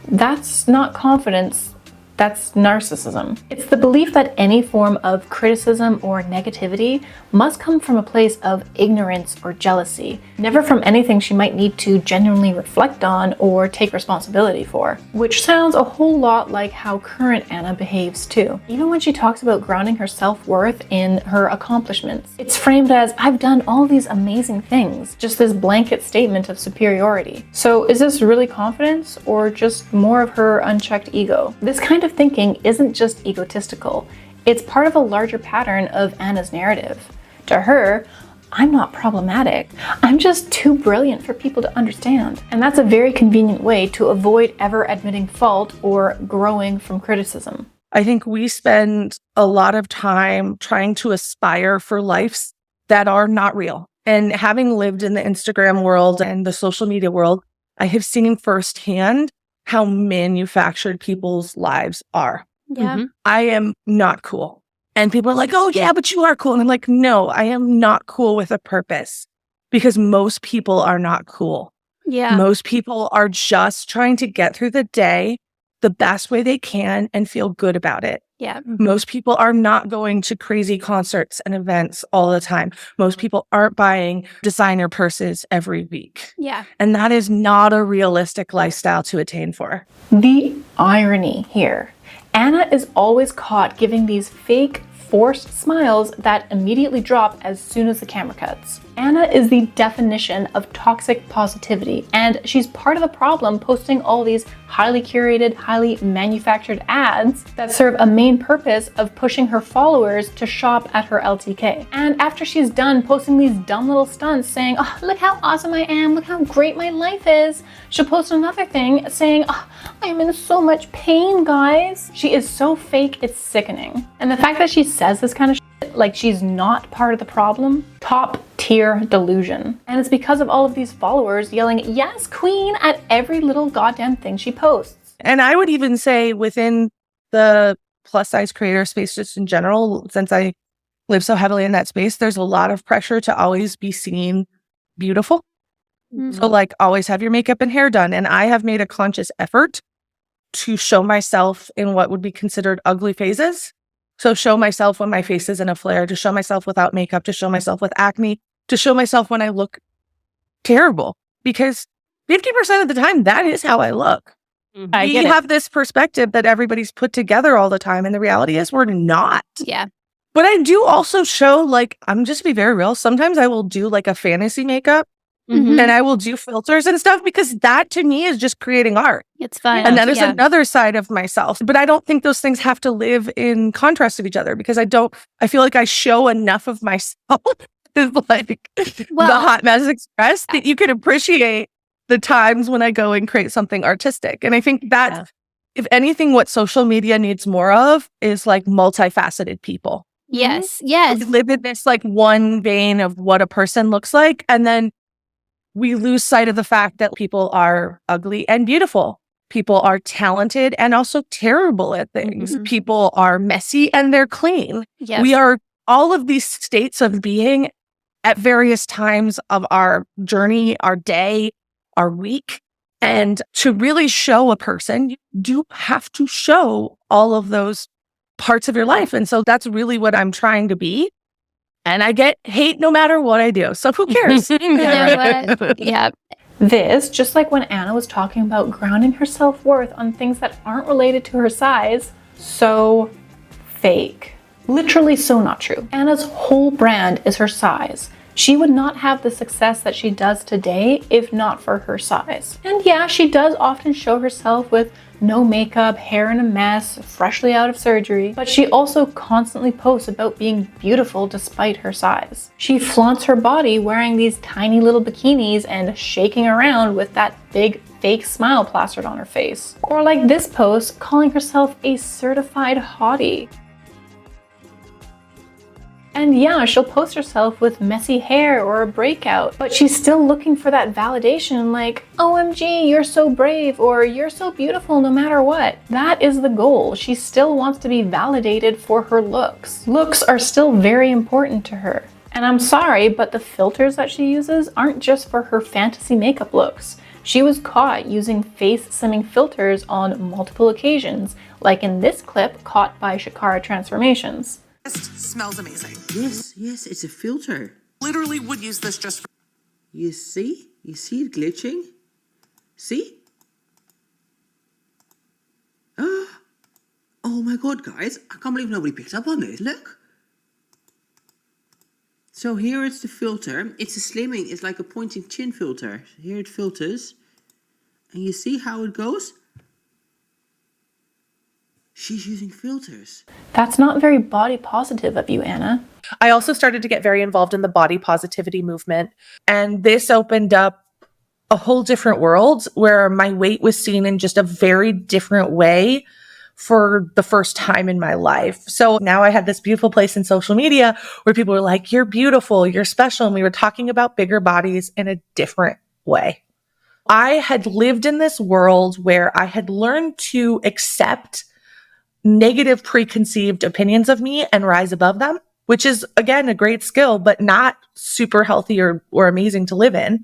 that's not confidence. That's narcissism. It's the belief that any form of criticism or negativity must come from a place of ignorance or jealousy, never from anything she might need to genuinely reflect on or take responsibility for. Which sounds a whole lot like how current Anna behaves too. Even when she talks about grounding her self-worth in her accomplishments, it's framed as, I've done all these amazing things, just this blanket statement of superiority. So is this really confidence or just more of her unchecked ego? This kind of thinking isn't just egotistical. It's part of a larger pattern of Anna's narrative. To her, I'm not problematic. I'm just too brilliant for people to understand. And that's a very convenient way to avoid ever admitting fault or growing from criticism. I think we spend a lot of time trying to aspire for lives that are not real. And having lived in the Instagram world and the social media world, I have seen firsthand how manufactured people's lives are. Yeah. Mm-hmm. I am not cool. And people are like, oh yeah, but you are cool. And I'm like, no, I am not cool with a purpose because most people are not cool. Yeah. Most people are just trying to get through the day the best way they can and feel good about it. Yeah. Most people are not going to crazy concerts and events all the time. Most people aren't buying designer purses every week. Yeah. And that is not a realistic lifestyle to attain for. The irony here. Anna is always caught giving these fake, forced smiles that immediately drop as soon as the camera cuts. Anna is the definition of toxic positivity, and she's part of the problem posting all these highly curated, highly manufactured ads that serve a main purpose of pushing her followers to shop at her LTK. And after she's done posting these dumb little stunts saying, oh, look how awesome I am, look how great my life is, she'll post another thing saying, oh, I am in so much pain, guys. She is so fake, it's sickening. And the fact that she says this kind of shit like she's not part of the problem, top tier delusion. And it's because of all of these followers yelling, yes, queen, at every little goddamn thing she posts. And I would even say within the plus size creator space, just in general, since I live so heavily in that space, there's a lot of pressure to always be seen beautiful. So like always have your makeup and hair done. And I have made a conscious effort to show myself in what would be considered ugly phases. So show myself when my face is in a flare, to show myself without makeup, to show myself with acne, to show myself when I look terrible. Because 50% of the time, that is how I look. We have this perspective that everybody's put together all the time. And the reality is we're not. Yeah. But I do also show, like, I'm just to be very real. Sometimes I will do like a fantasy makeup and I will do filters and stuff because that to me is just creating art. It's fun. And that is another side of myself. But I don't think those things have to live in contrast of each other because I feel like I show enough of myself is like the Hot Mess Express that you can appreciate the times when I go and create something artistic. And I think that if anything, what social media needs more of is like multifaceted people. Yes. Yes. We live in this like one vein of what a person looks like. And then we lose sight of the fact that people are ugly and beautiful. People are talented and also terrible at things. People are messy and they're clean. Yes. We are all of these states of being at various times of our journey, our day, our week. And to really show a person, you do have to show all of those parts of your life. And so that's really what I'm trying to be. And I get hate no matter what I do. So who cares? You know what? Yeah. This, just like when Anna was talking about grounding her self-worth on things that aren't related to her size, so fake. Literally so not true. Anna's whole brand is her size. She would not have the success that she does today if not for her size. And yeah, she does often show herself with no makeup, hair in a mess, freshly out of surgery, but she also constantly posts about being beautiful despite her size. She flaunts her body wearing these tiny little bikinis and shaking around with that big fake smile plastered on her face. Or like this post, calling herself a certified hottie. And yeah, she'll post herself with messy hair or a breakout, but she's still looking for that validation like, OMG, you're so brave, or you're so beautiful no matter what. That is the goal. She still wants to be validated for her looks. Looks are still very important to her. And I'm sorry, but the filters that she uses aren't just for her fantasy makeup looks. She was caught using face slimming filters on multiple occasions, like in this clip caught by Shakara Transformations. Smells amazing. Yes, it's a filter. Literally would use this just for... You see? You see it glitching? See? Oh my god, guys. I can't believe nobody picked up on this. Look. So here it's the filter. It's a slimming. It's like a pointing chin filter. Here it filters. And you see how it goes? She's using filters. That's not very body positive of you, Anna. I also started to get very involved in the body positivity movement. And this opened up a whole different world where my weight was seen in just a very different way for the first time in my life. So now I had this beautiful place in social media where people were like, you're beautiful, you're special. And we were talking about bigger bodies in a different way. I had lived in this world where I had learned to accept negative preconceived opinions of me and rise above them, which is, again, a great skill, but not super healthy or amazing to live in.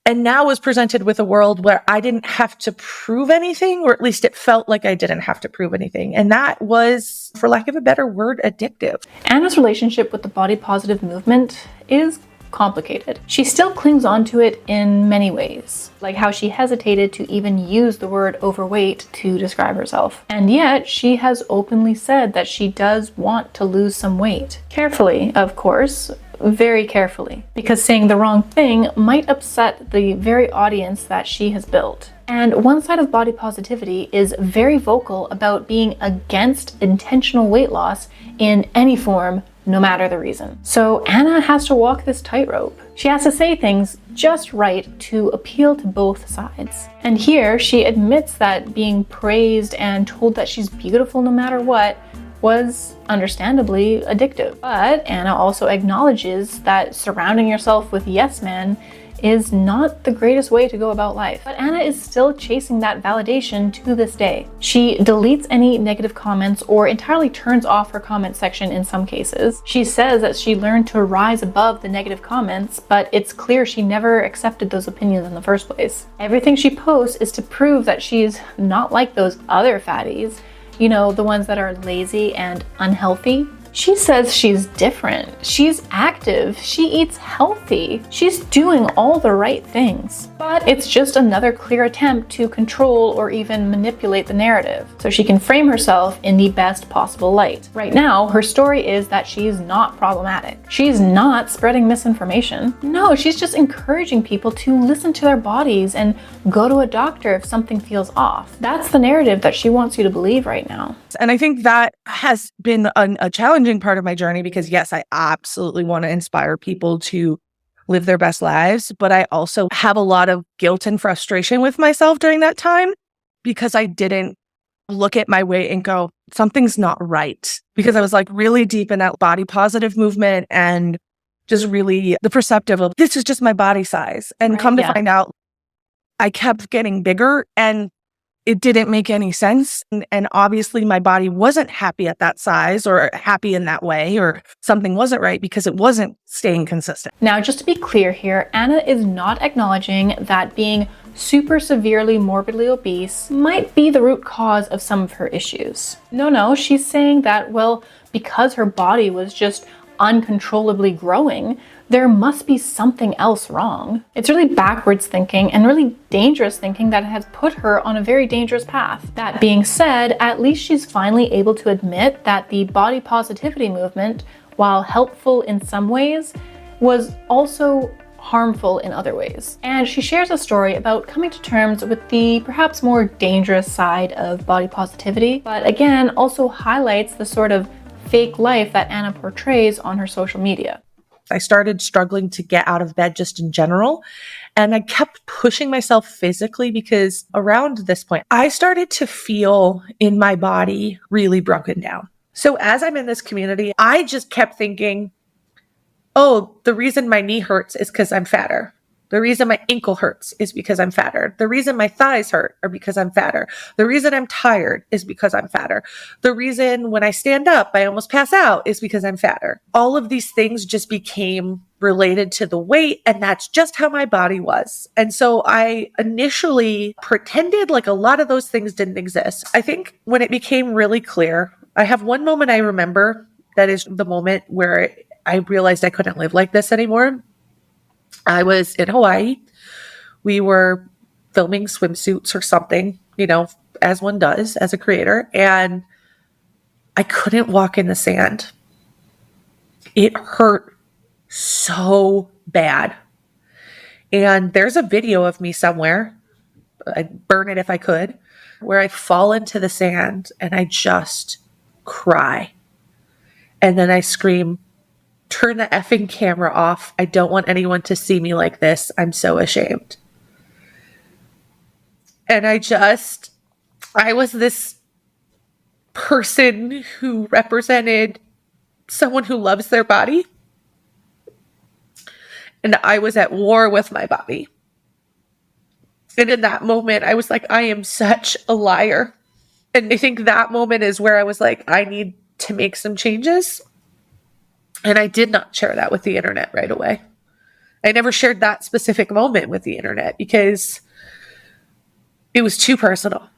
And now was presented with a world where I didn't have to prove anything, or at least it felt like I didn't have to prove anything. And that was, for lack of a better word, addictive. Anna's relationship with the body positive movement is complicated. She still clings on to it in many ways, like how she hesitated to even use the word overweight to describe herself. And yet she has openly said that she does want to lose some weight. Carefully, of course, very carefully, because saying the wrong thing might upset the very audience that she has built. And one side of body positivity is very vocal about being against intentional weight loss in any form, no matter the reason. So Anna has to walk this tightrope. She has to say things just right to appeal to both sides. And here she admits that being praised and told that she's beautiful no matter what was understandably addictive. But Anna also acknowledges that surrounding yourself with yes men is not the greatest way to go about life. But Anna is still chasing that validation to this day. She deletes any negative comments or entirely turns off her comment section in some cases. She says that she learned to rise above the negative comments, but it's clear she never accepted those opinions in the first place. Everything she posts is to prove that she's not like those other fatties, you know, the ones that are lazy and unhealthy. She says she's different. She's active. She eats healthy. She's doing all the right things. But it's just another clear attempt to control or even manipulate the narrative so she can frame herself in the best possible light. Right now, her story is that she's not problematic. She's not spreading misinformation. No, she's just encouraging people to listen to their bodies and go to a doctor if something feels off. That's the narrative that she wants you to believe right now. And I think that has been a challenging part of my journey because, yes, I absolutely want to inspire people to live their best lives, but I also have a lot of guilt and frustration with myself during that time because I didn't look at my weight and go, something's not right. Because I was like really deep in that body positive movement and just really the perceptive of this is just my body size. And come to find out, I kept getting bigger and it didn't make any sense. And obviously my body wasn't happy at that size or happy in that way, or something wasn't right because it wasn't staying consistent. Now, just to be clear here, Anna is not acknowledging that being super severely morbidly obese might be the root cause of some of her issues. No, she's saying that, well, because her body was just uncontrollably growing, there must be something else wrong. It's really backwards thinking and really dangerous thinking that has put her on a very dangerous path. That being said, at least she's finally able to admit that the body positivity movement, while helpful in some ways, was also harmful in other ways. And she shares a story about coming to terms with the perhaps more dangerous side of body positivity, but again, also highlights the sort of fake life that Anna portrays on her social media. I started struggling to get out of bed just in general. And I kept pushing myself physically because around this point, I started to feel in my body really broken down. So as I'm in this community, I just kept thinking, oh, the reason my knee hurts is because I'm fatter. The reason my ankle hurts is because I'm fatter. The reason my thighs hurt are because I'm fatter. The reason I'm tired is because I'm fatter. The reason when I stand up, I almost pass out is because I'm fatter. All of these things just became related to the weight, and that's just how my body was. And so I initially pretended like a lot of those things didn't exist. I think when it became really clear, I have one moment I remember that is the moment where I realized I couldn't live like this anymore. I was in Hawaii. We were filming swimsuits or something, you know, as one does as a creator. And I couldn't walk in the sand. It hurt so bad. And there's a video of me somewhere, I'd burn it if I could, where I fall into the sand and I just cry. And then I scream, turn the effing camera off. I don't want anyone to see me like this. I'm so ashamed. And I was this person who represented someone who loves their body. And I was at war with my body. And in that moment, I was like, I am such a liar. And I think that moment is where I was like, I need to make some changes. And I did not share that with the internet right away. I never shared that specific moment with the internet because it was too personal.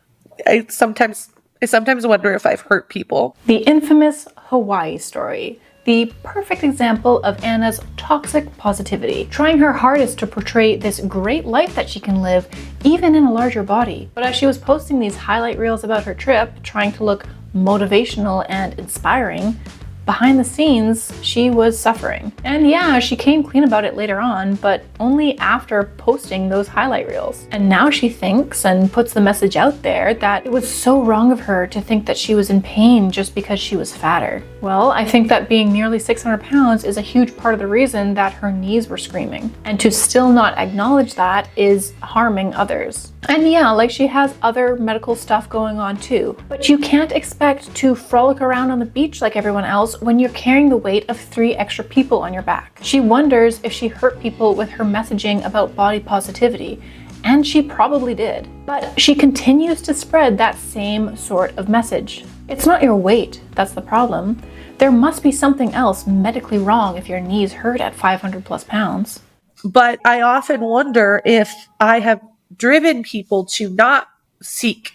I sometimes wonder if I've hurt people. The infamous Hawaii story. The perfect example of Anna's toxic positivity, trying her hardest to portray this great life that she can live even in a larger body. But as she was posting these highlight reels about her trip, trying to look motivational and inspiring, behind the scenes, she was suffering. And yeah, she came clean about it later on, but only after posting those highlight reels. And now she thinks and puts the message out there that it was so wrong of her to think that she was in pain just because she was fatter. Well, I think that being nearly 600 pounds is a huge part of the reason that her knees were screaming. And to still not acknowledge that is harming others. And yeah, like she has other medical stuff going on too, but you can't expect to frolic around on the beach like everyone else feels when you're carrying the weight of 3 extra people on your back. She wonders if she hurt people with her messaging about body positivity, and she probably did. But she continues to spread that same sort of message. It's not your weight that's the problem. There must be something else medically wrong if your knees hurt at 500 plus pounds. But I often wonder if I have driven people to not seek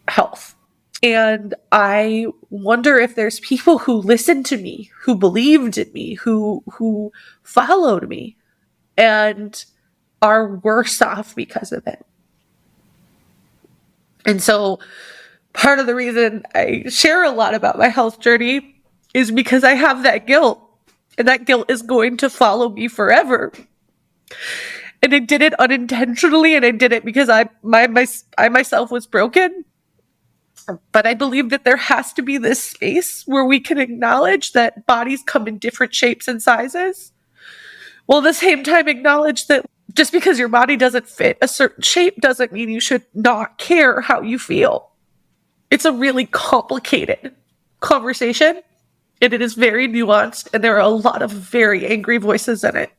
health. And I wonder if there's people who listened to me, who believed in me, who followed me, and are worse off because of it. And so part of the reason I share a lot about my health journey is because I have that guilt, and that guilt is going to follow me forever. And I did it unintentionally, and I did it because I myself was broken. But I believe that there has to be this space where we can acknowledge that bodies come in different shapes and sizes, while at the same time acknowledge that just because your body doesn't fit a certain shape doesn't mean you should not care how you feel. It's a really complicated conversation, and it is very nuanced, and there are a lot of very angry voices in it.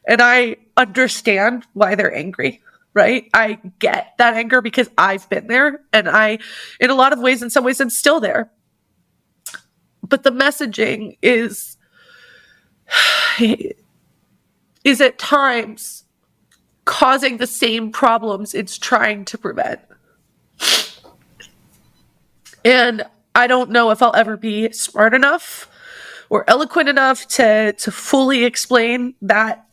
And I understand why they're angry. Right? I get that anger because I've been there, and in a lot of ways, in some ways, I'm still there. But the messaging is at times causing the same problems it's trying to prevent. And I don't know if I'll ever be smart enough or eloquent enough to fully explain that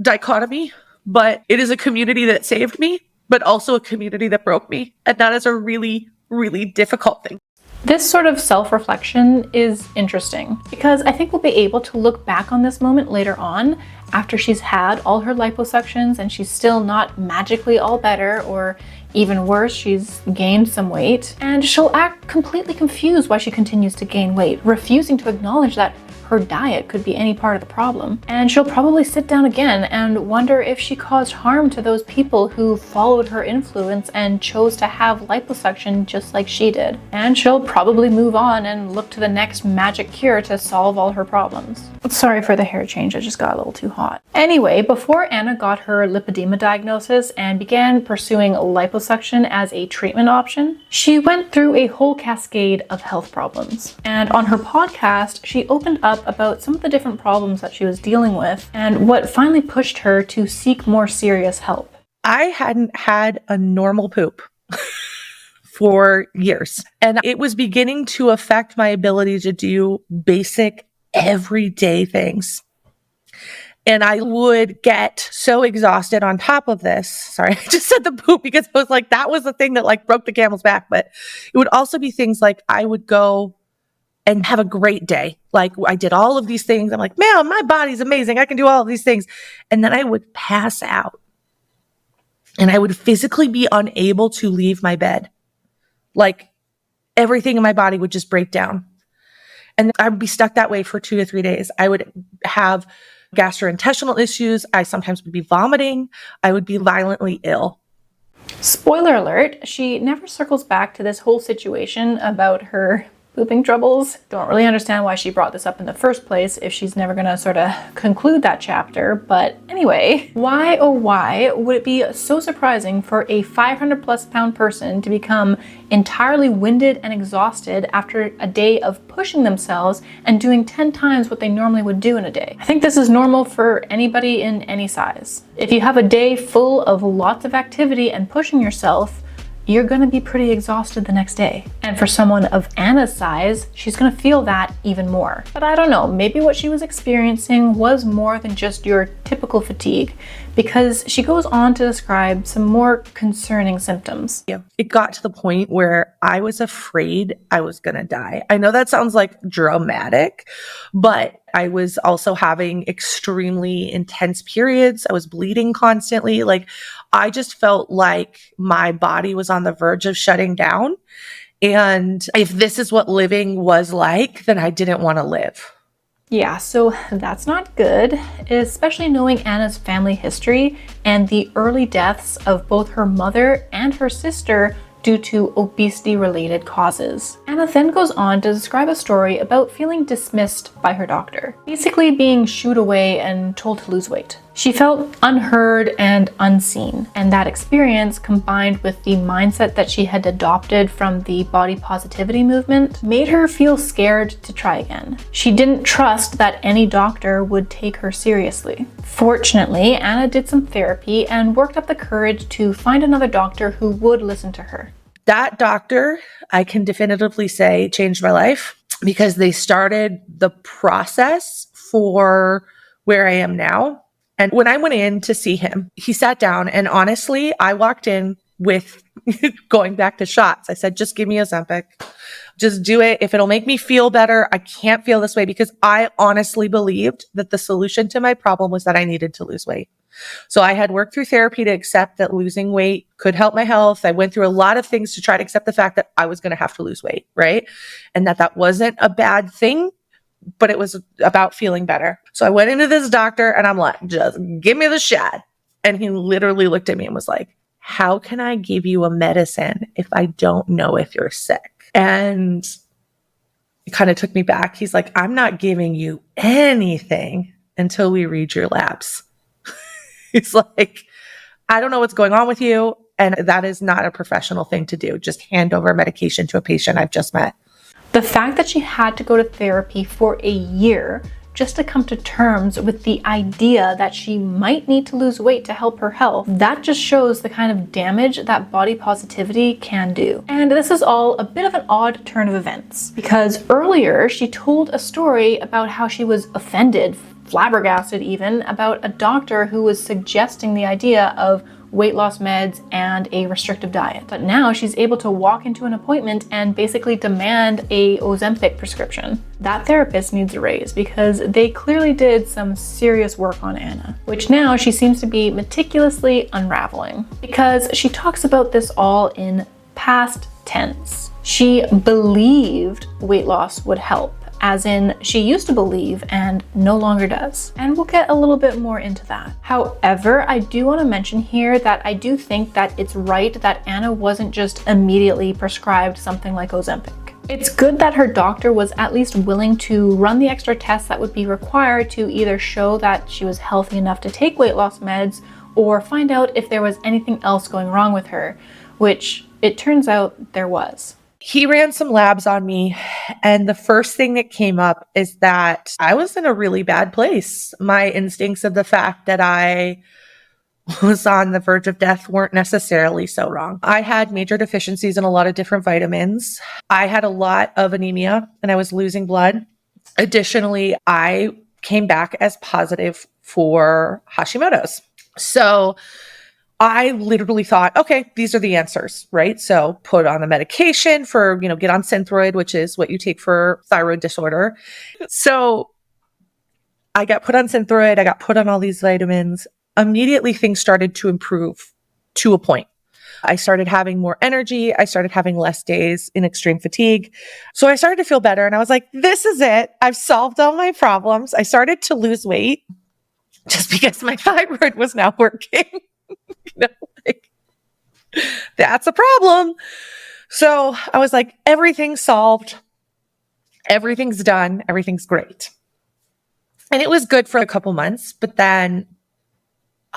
dichotomy. But it is a community that saved me, but also a community that broke me. And that is a really, really difficult thing. This sort of self-reflection is interesting because I think we'll be able to look back on this moment later on after she's had all her liposuctions and she's still not magically all better, or even worse, she's gained some weight, and she'll act completely confused why she continues to gain weight, refusing to acknowledge that her diet could be any part of the problem. And she'll probably sit down again and wonder if she caused harm to those people who followed her influence and chose to have liposuction just like she did. And she'll probably move on and look to the next magic cure to solve all her problems. Sorry for the hair change, I just got a little too hot. Anyway, before Anna got her lipedema diagnosis and began pursuing liposuction as a treatment option, she went through a whole cascade of health problems. And on her podcast, she opened up about some of the different problems that she was dealing with and what finally pushed her to seek more serious help. I hadn't had a normal poop for years, and it was beginning to affect my ability to do basic everyday things. And I would get so exhausted on top of this. Sorry, I just said the poop because it was like, that was the thing that like broke the camel's back. But it would also be things like I would go and have a great day. Like I did all of these things. I'm like, man, my body's amazing. I can do all of these things. And then I would pass out. And I would physically be unable to leave my bed. Like everything in my body would just break down. And I would be stuck that way for 2 to 3 days. I would have gastrointestinal issues. I sometimes would be vomiting. I would be violently ill. Spoiler alert, she never circles back to this whole situation about her pooping troubles. Don't really understand why she brought this up in the first place if she's never gonna sort of conclude that chapter. But anyway, why oh why would it be so surprising for a 500 plus pound person to become entirely winded and exhausted after a day of pushing themselves and doing 10 times what they normally would do in a day? I think this is normal for anybody in any size. If you have a day full of lots of activity and pushing yourself, you're gonna be pretty exhausted the next day. And for someone of Anna's size, she's gonna feel that even more. But I don't know, maybe what she was experiencing was more than just your typical fatigue, because she goes on to describe some more concerning symptoms. Yeah, it got to the point where I was afraid I was gonna die. I know that sounds like dramatic, but I was also having extremely intense periods. I was bleeding constantly. Like, I just felt like my body was on the verge of shutting down. And if this is what living was like, then I didn't want to live. Yeah, so that's not good, especially knowing Anna's family history and the early deaths of both her mother and her sister due to obesity-related causes. Anna then goes on to describe a story about feeling dismissed by her doctor, basically being shooed away and told to lose weight. She felt unheard and unseen, and that experience, combined with the mindset that she had adopted from the body positivity movement, made her feel scared to try again. She didn't trust that any doctor would take her seriously. Fortunately, Anna did some therapy and worked up the courage to find another doctor who would listen to her. That doctor, I can definitively say, changed my life because they started the process for where I am now. And when I went in to see him, he sat down, and honestly, I walked in with going back to shots. I said, just give me Ozempic. Just do it. If it'll make me feel better, I can't feel this way, because I honestly believed that the solution to my problem was that I needed to lose weight. So I had worked through therapy to accept that losing weight could help my health. I went through a lot of things to try to accept the fact that I was going to have to lose weight, right? And that wasn't a bad thing, but it was about feeling better. So I went into this doctor and I'm like, just give me the shot. And he literally looked at me and was like, how can I give you a medicine if I don't know if you're sick? And it kind of took me back. He's like, I'm not giving you anything until we read your labs. He's like, I don't know what's going on with you. And that is not a professional thing to do. Just hand over medication to a patient I've just met. The fact that she had to go to therapy for a year just to come to terms with the idea that she might need to lose weight to help her health, that just shows the kind of damage that body positivity can do. And this is all a bit of an odd turn of events, because earlier she told a story about how she was offended, flabbergasted even, about a doctor who was suggesting the idea of weight loss meds and a restrictive diet. But now she's able to walk into an appointment and basically demand a Ozempic prescription. That therapist needs a raise, because they clearly did some serious work on Anna, which now she seems to be meticulously unraveling, because she talks about this all in past tense. She believed weight loss would help, as in she used to believe and no longer does. And we'll get a little bit more into that. However, I do want to mention here that I do think that it's right that Anna wasn't just immediately prescribed something like Ozempic. It's good that her doctor was at least willing to run the extra tests that would be required to either show that she was healthy enough to take weight loss meds, or find out if there was anything else going wrong with her, which it turns out there was. He ran some labs on me, and the first thing that came up is that I was in a really bad place. My instincts of the fact that I was on the verge of death weren't necessarily so wrong. I had major deficiencies in a lot of different vitamins. I had a lot of anemia and I was losing blood. Additionally, I came back as positive for Hashimoto's. So I literally thought, okay, these are the answers, right? So put on the medication for, get on Synthroid, which is what you take for thyroid disorder. So I got put on Synthroid. I got put on all these vitamins. Immediately things started to improve to a point. I started having more energy. I started having less days in extreme fatigue. So I started to feel better, and I was like, this is it. I've solved all my problems. I started to lose weight just because my thyroid was now working. That's a problem. So I was like, everything's solved. Everything's done. Everything's great. And it was good for a couple months, but then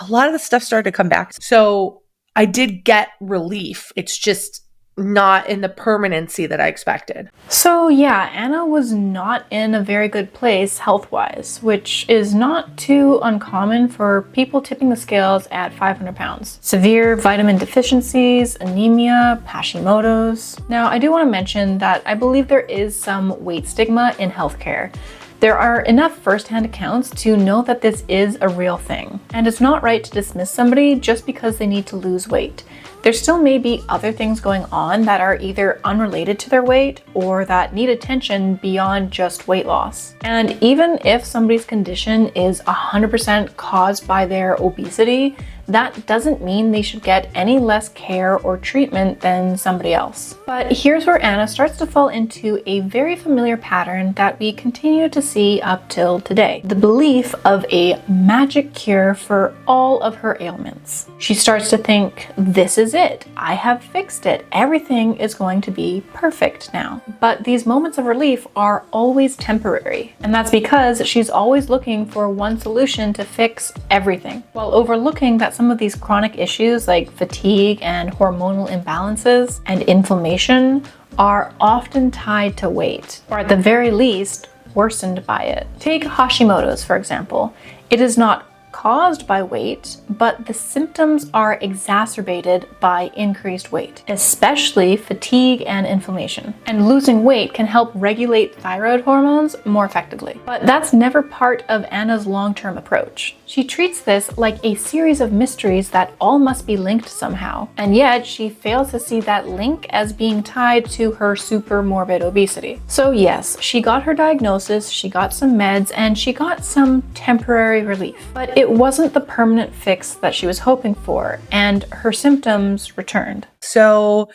a lot of the stuff started to come back. So I did get relief. It's just not in the permanency that I expected. So yeah, Anna was not in a very good place health-wise, which is not too uncommon for people tipping the scales at 500 pounds. Severe vitamin deficiencies, anemia, Hashimoto's. Now, I do want to mention that I believe there is some weight stigma in healthcare. There are enough first-hand accounts to know that this is a real thing. And it's not right to dismiss somebody just because they need to lose weight. There still may be other things going on that are either unrelated to their weight or that need attention beyond just weight loss. And even if somebody's condition is 100% caused by their obesity, that doesn't mean they should get any less care or treatment than somebody else. But here's where Anna starts to fall into a very familiar pattern that we continue to see up till today. The belief of a magic cure for all of her ailments. She starts to think, this is it. I have fixed it. Everything is going to be perfect now. But these moments of relief are always temporary. And that's because she's always looking for one solution to fix everything, while overlooking that some of these chronic issues like fatigue and hormonal imbalances and inflammation are often tied to weight, or at the very least, worsened by it. Take Hashimoto's, for example. It is not caused by weight, but the symptoms are exacerbated by increased weight, especially fatigue and inflammation. And losing weight can help regulate thyroid hormones more effectively. But that's never part of Anna's long-term approach. She treats this like a series of mysteries that all must be linked somehow, and yet she fails to see that link as being tied to her super morbid obesity. So yes, she got her diagnosis, she got some meds, and she got some temporary relief. But it wasn't the permanent fix that she was hoping for, and her symptoms returned. So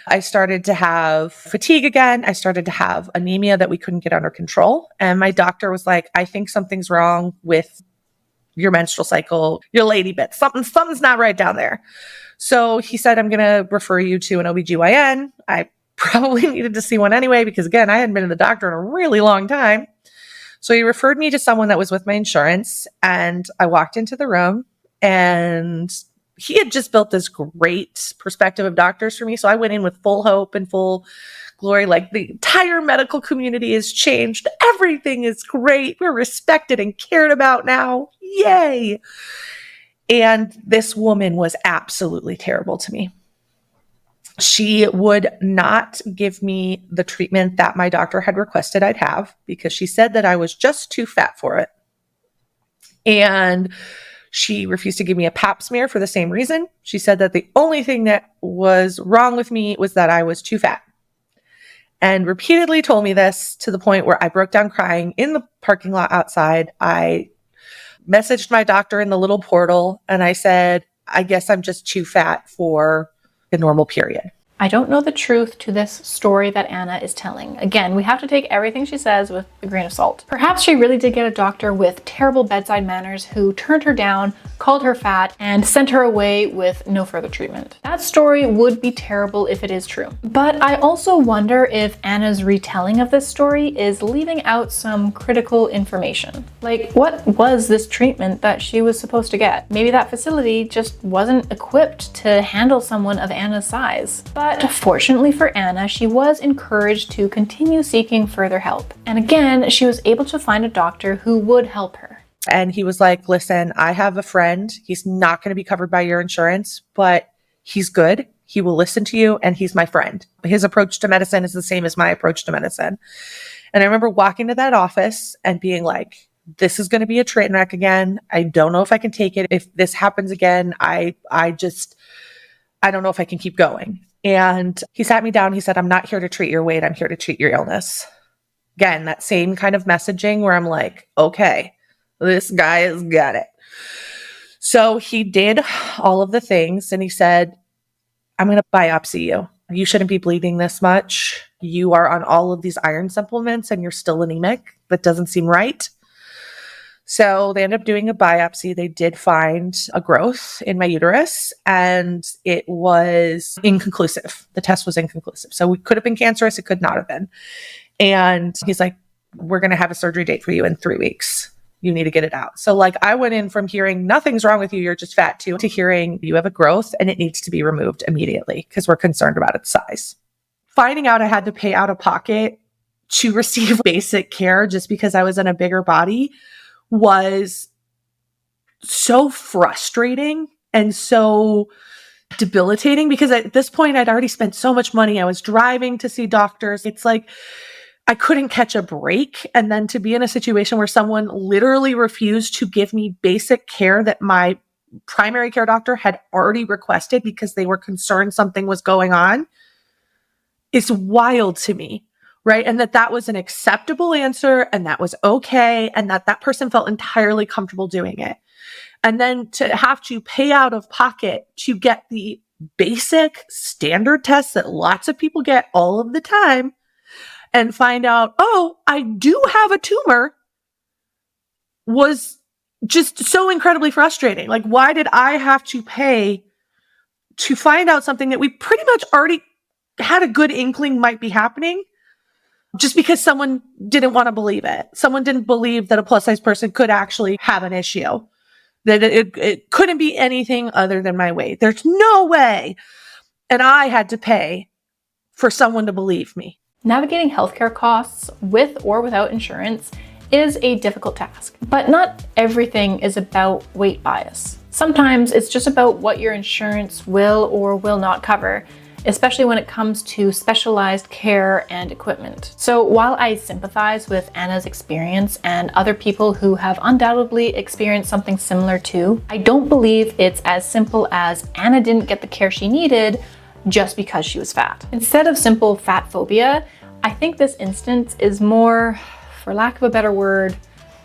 I started to have fatigue again. I started to have anemia that we couldn't get under control. And my doctor was like, I think something's wrong with your menstrual cycle, your lady bits. Something's not right down there. So he said, I'm going to refer you to an OBGYN. I probably needed to see one anyway, because again, I hadn't been to the doctor in a really long time. So he referred me to someone that was with my insurance, and I walked into the room, and he had just built this great perspective of doctors for me. So I went in with full hope and full glory, like the entire medical community has changed. Everything is great. We're respected and cared about now. Yay. And this woman was absolutely terrible to me. She would not give me the treatment that my doctor had requested I'd have, because she said that I was just too fat for it. And she refused to give me a pap smear for the same reason. She said that the only thing that was wrong with me was that I was too fat. And repeatedly told me this, to the point where I broke down crying in the parking lot outside. I messaged my doctor in the little portal, and I said, I guess I'm just too fat for a normal period. I don't know the truth to this story that Anna is telling. Again, we have to take everything she says with a grain of salt. Perhaps she really did get a doctor with terrible bedside manners who turned her down, called her fat, and sent her away with no further treatment. That story would be terrible if it is true. But I also wonder if Anna's retelling of this story is leaving out some critical information. Like, what was this treatment that she was supposed to get? Maybe that facility just wasn't equipped to handle someone of Anna's size. But fortunately for Anna, she was encouraged to continue seeking further help. And again, she was able to find a doctor who would help her. And he was like, listen, I have a friend. He's not going to be covered by your insurance, but he's good. He will listen to you, and he's my friend. His approach to medicine is the same as my approach to medicine. And I remember walking to that office and being like, this is going to be a train wreck again. I don't know if I can take it. If this happens again, I don't know if I can keep going. And he sat me down. He said, I'm not here to treat your weight. I'm here to treat your illness. Again, that same kind of messaging where I'm like, okay, this guy has got it. So he did all of the things, and he said, I'm going to biopsy you. You shouldn't be bleeding this much. You are on all of these iron supplements and you're still anemic. That doesn't seem right. So they ended up doing a biopsy. They did find a growth in my uterus, and it was inconclusive. The test was inconclusive. So it could have been cancerous. It could not have been. And he's like, we're going to have a surgery date for you in 3 weeks. You need to get it out. So like, I went in from hearing nothing's wrong with you, you're just fat too, to hearing you have a growth and it needs to be removed immediately because we're concerned about its size. Finding out I had to pay out of pocket to receive basic care just because I was in a bigger body was so frustrating and so debilitating, because at this point I'd already spent so much money. I was driving to see doctors. It's like I couldn't catch a break. And then to be in a situation where someone literally refused to give me basic care that my primary care doctor had already requested because they were concerned something was going on is wild to me. Right. And that was an acceptable answer, and that was okay. And that person felt entirely comfortable doing it. And then to have to pay out of pocket to get the basic standard tests that lots of people get all of the time and find out, oh, I do have a tumor, was just so incredibly frustrating. Like, why did I have to pay to find out something that we pretty much already had a good inkling might be happening, just because someone didn't want to believe it? Someone didn't believe that a plus size person could actually have an issue, that it couldn't be anything other than my weight. There's no way. And I had to pay for someone to believe me. Navigating healthcare costs with or without insurance is a difficult task, but not everything is about weight bias. Sometimes it's just about what your insurance will or will not cover, especially when it comes to specialized care and equipment. So while I sympathize with Anna's experience and other people who have undoubtedly experienced something similar too, I don't believe it's as simple as Anna didn't get the care she needed just because she was fat. Instead of simple fat phobia, I think this instance is more, for lack of a better word,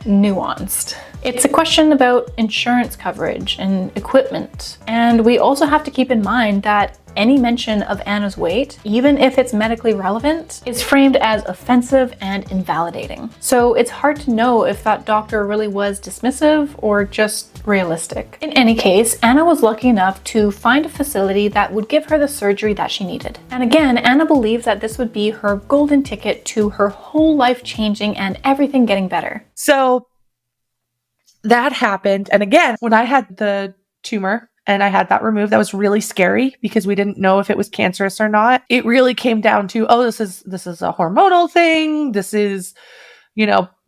nuanced. It's a question about insurance coverage and equipment. And we also have to keep in mind that any mention of Anna's weight, even if it's medically relevant, is framed as offensive and invalidating. So it's hard to know if that doctor really was dismissive or just realistic. In any case, Anna was lucky enough to find a facility that would give her the surgery that she needed. And again, Anna believed that this would be her golden ticket to her whole life changing and everything getting better. So that happened. And again, when I had the tumor and I had that removed, that was really scary because we didn't know if it was cancerous or not. It really came down to, oh, this is a hormonal thing. This is,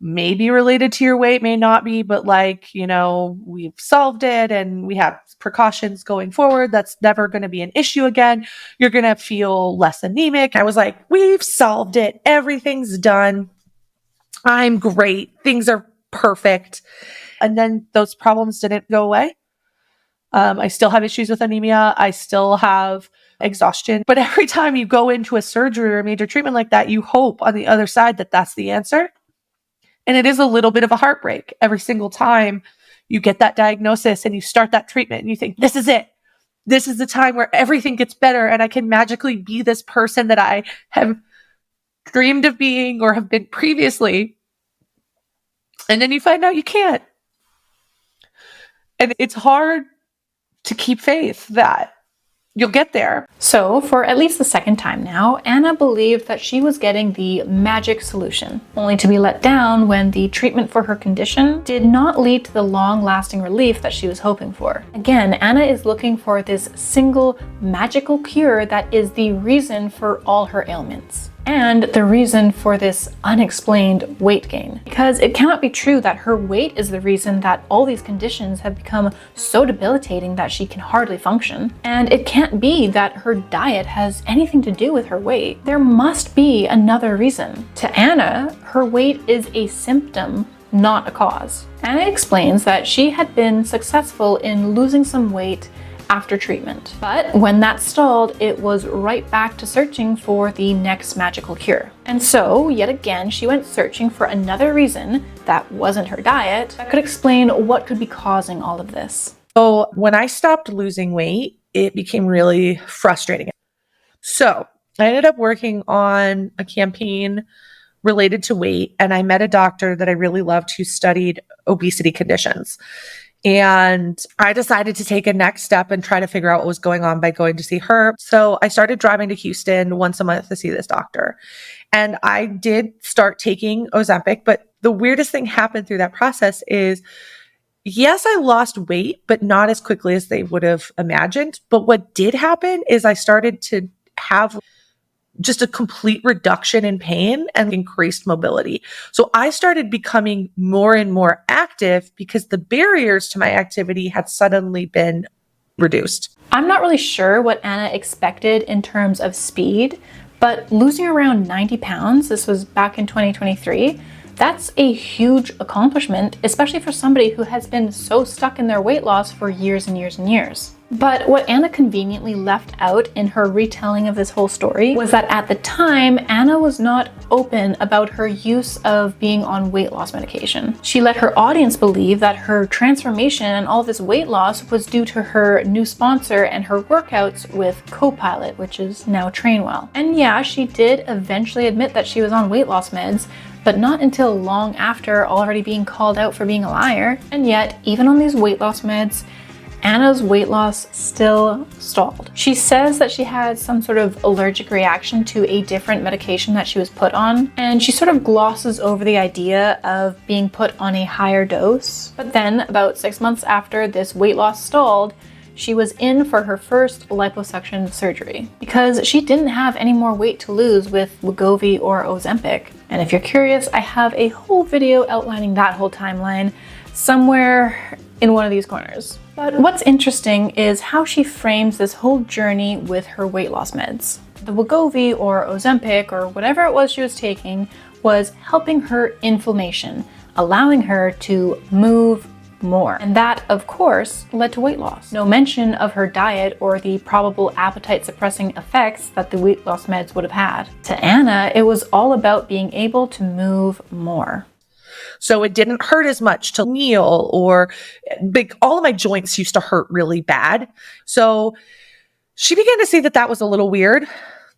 maybe related to your weight, may not be, but we've solved it and we have precautions going forward. That's never going to be an issue again. You're going to feel less anemic. I was like, we've solved it. Everything's done. I'm great. Things are perfect. And then those problems didn't go away. I still have issues with anemia. I still have exhaustion. But every time you go into a surgery or a major treatment like that, you hope on the other side that that's the answer. And it is a little bit of a heartbreak every single time you get that diagnosis and you start that treatment and you think, this is it. This is the time where everything gets better and I can magically be this person that I have dreamed of being or have been previously. And then you find out you can't. And it's hard to keep faith that you'll get there. So for at least the second time now, Anna believed that she was getting the magic solution, only to be let down when the treatment for her condition did not lead to the long-lasting relief that she was hoping for. Again, Anna is looking for this single magical cure that is the reason for all her ailments. And the reason for this unexplained weight gain. Because it cannot be true that her weight is the reason that all these conditions have become so debilitating that she can hardly function. And it can't be that her diet has anything to do with her weight. There must be another reason. To Anna, her weight is a symptom, not a cause. Anna explains that she had been successful in losing some weight after treatment. But when that stalled, it was right back to searching for the next magical cure. And so, yet again, she went searching for another reason that wasn't her diet that could explain what could be causing all of this. So when I stopped losing weight, it became really frustrating. So I ended up working on a campaign related to weight, and I met a doctor that I really loved who studied obesity conditions. And I decided to take a next step and try to figure out what was going on by going to see her. So I started driving to Houston once a month to see this doctor. And I did start taking Ozempic, but the weirdest thing happened through that process is, yes, I lost weight, but not as quickly as they would have imagined. But what did happen is I started to have just a complete reduction in pain and increased mobility. So I started becoming more and more active because the barriers to my activity had suddenly been reduced. I'm not really sure what Anna expected in terms of speed, but losing around 90 pounds, this was back in 2023, that's a huge accomplishment, especially for somebody who has been so stuck in their weight loss for years and years and years. But what Anna conveniently left out in her retelling of this whole story was that at the time, Anna was not open about her use of being on weight loss medication. She let her audience believe that her transformation and all this weight loss was due to her new sponsor and her workouts with Copilot, which is now Trainwell. And yeah, she did eventually admit that she was on weight loss meds, but not until long after already being called out for being a liar. And yet, even on these weight loss meds, Anna's weight loss still stalled. She says that she had some sort of allergic reaction to a different medication that she was put on, and she sort of glosses over the idea of being put on a higher dose. But then, about 6 months after this weight loss stalled, she was in for her first liposuction surgery because she didn't have any more weight to lose with Wegovy or Ozempic. And if you're curious, I have a whole video outlining that whole timeline somewhere in one of these corners. But what's interesting is how she frames this whole journey with her weight loss meds. The Wegovy or Ozempic or whatever it was she was taking was helping her inflammation, allowing her to move more. And that, of course, led to weight loss. No mention of her diet or the probable appetite suppressing effects that the weight loss meds would have had. To Anna, it was all about being able to move more. So it didn't hurt as much to kneel, or all of my joints used to hurt really bad. So she began to see that that was a little weird.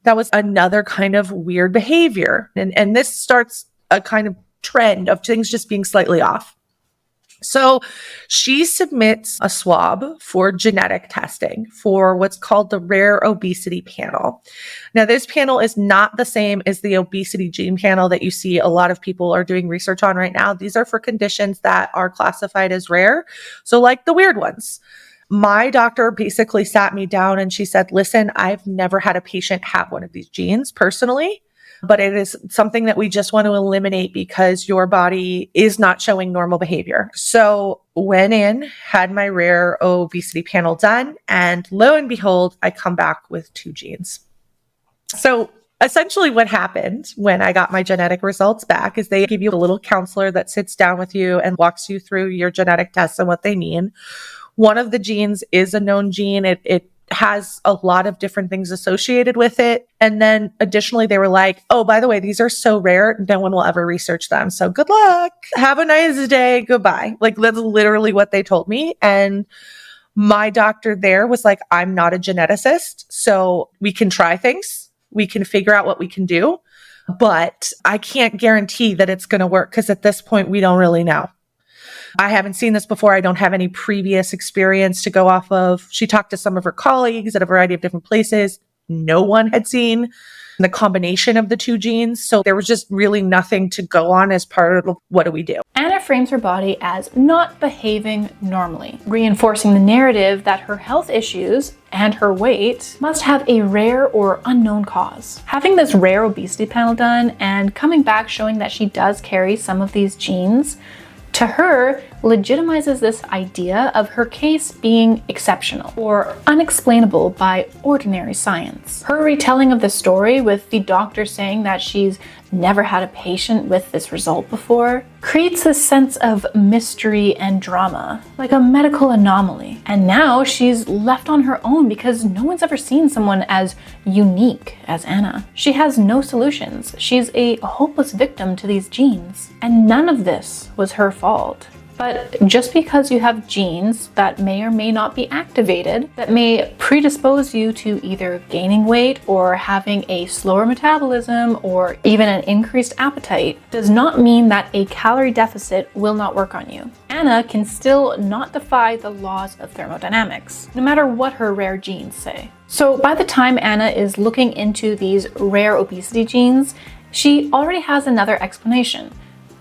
That was another kind of weird behavior. And this starts a kind of trend of things just being slightly off. So she submits a swab for genetic testing for what's called the Rare Obesity Panel. Now, this panel is not the same as the obesity gene panel that you see a lot of people are doing research on right now. These are for conditions that are classified as rare. So like the weird ones. My doctor basically sat me down and she said, listen, I've never had a patient have one of these genes personally, but it is something that we just want to eliminate because your body is not showing normal behavior. So went in, had my rare obesity panel done, and lo and behold, I come back with 2 genes. So essentially what happened when I got my genetic results back is they give you a little counselor that sits down with you and walks you through your genetic tests and what they mean. One of the genes is a known gene. It has a lot of different things associated with it. And then additionally, they were like, oh, by the way, these are so rare, no one will ever research them. So good luck. Have a nice day. Goodbye. Like, that's literally what they told me. And my doctor there was like, I'm not a geneticist, so we can try things. We can figure out what we can do, but I can't guarantee that it's going to work because at this point, we don't really know. I haven't seen this before. I don't have any previous experience to go off of. She talked to some of her colleagues at a variety of different places. No one had seen the combination of the 2 genes. So there was just really nothing to go on as part of what do we do. Anna frames her body as not behaving normally, reinforcing the narrative that her health issues and her weight must have a rare or unknown cause. Having this rare obesity panel done and coming back showing that she does carry some of these genes, to her, legitimizes this idea of her case being exceptional or unexplainable by ordinary science. Her retelling of the story, with the doctor saying that she's never had a patient with this result before, creates this sense of mystery and drama, like a medical anomaly. And now she's left on her own because no one's ever seen someone as unique as Anna. She has no solutions. She's a hopeless victim to these genes. And none of this was her fault. But just because you have genes that may or may not be activated, that may predispose you to either gaining weight or having a slower metabolism or even an increased appetite, does not mean that a calorie deficit will not work on you. Anna can still not defy the laws of thermodynamics, no matter what her rare genes say. So by the time Anna is looking into these rare obesity genes, she already has another explanation: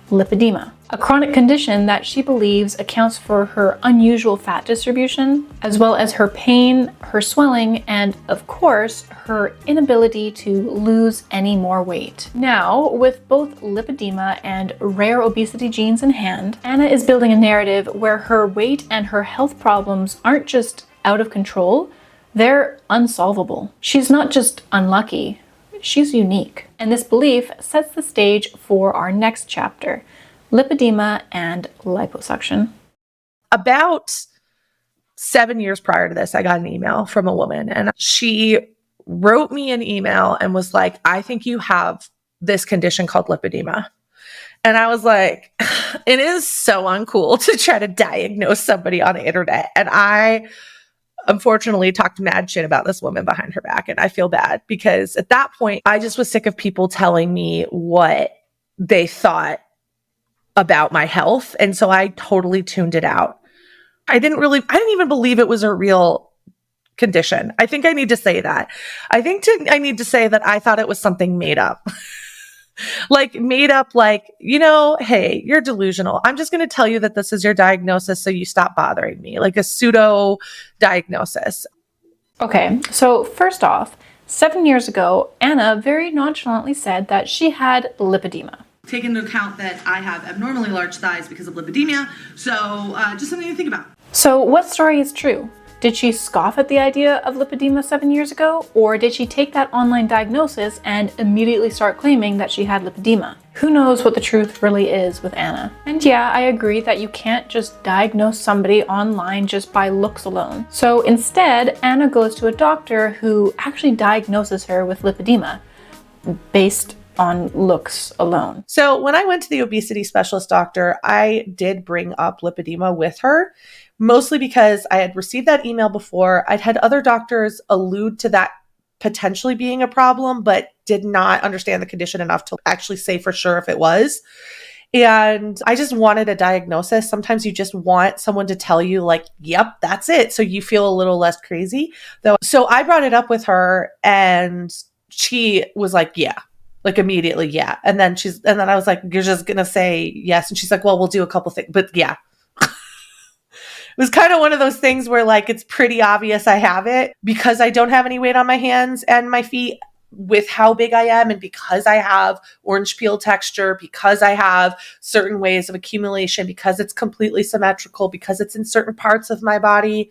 lipedema, a chronic condition that she believes accounts for her unusual fat distribution, as well as her pain, her swelling, and of course, her inability to lose any more weight. Now, with both lipedema and rare obesity genes in hand, Anna is building a narrative where her weight and her health problems aren't just out of control, they're unsolvable. She's not just unlucky, she's unique. And this belief sets the stage for our next chapter: lipedema and liposuction. About 7 years prior to this, I got an email from a woman, and she wrote me an email and was like, I think you have this condition called lipedema. And I was like, it is so uncool to try to diagnose somebody on the internet. And I unfortunately talked mad shit about this woman behind her back. And I feel bad because at that point, I just was sick of people telling me what they thought about my health. And so I totally tuned it out. I didn't even believe it was a real condition. I think I need to say that. I need to say that I thought it was something made up. Like made up, like, hey, you're delusional. I'm just going to tell you that this is your diagnosis so you stop bothering me, like a pseudo diagnosis. Okay, so first off, 7 years ago, Anna very nonchalantly said that she had lipedema. Take into account that I have abnormally large thighs because of lipedema, so just something to think about. So what story is true? Did she scoff at the idea of lipedema 7 years ago? Or did she take that online diagnosis and immediately start claiming that she had lipedema? Who knows what the truth really is with Anna? And yeah, I agree that you can't just diagnose somebody online just by looks alone. So instead, Anna goes to a doctor who actually diagnoses her with lipedema based on looks alone. So when I went to the obesity specialist doctor, I did bring up lipedema with her, mostly because I had received that email before. I'd had other doctors allude to that potentially being a problem, but did not understand the condition enough to actually say for sure if it was. And I just wanted a diagnosis. Sometimes you just want someone to tell you like, yep, that's it. So you feel a little less crazy though. So I brought it up with her and she was like, yeah. Like immediately, yeah. And then I was like, you're just going to say yes. And she's like, well, we'll do a couple things, but yeah. It was kind of one of those things where like, it's pretty obvious I have it because I don't have any weight on my hands and my feet with how big I am. And because I have orange peel texture, because I have certain ways of accumulation, because it's completely symmetrical, because it's in certain parts of my body.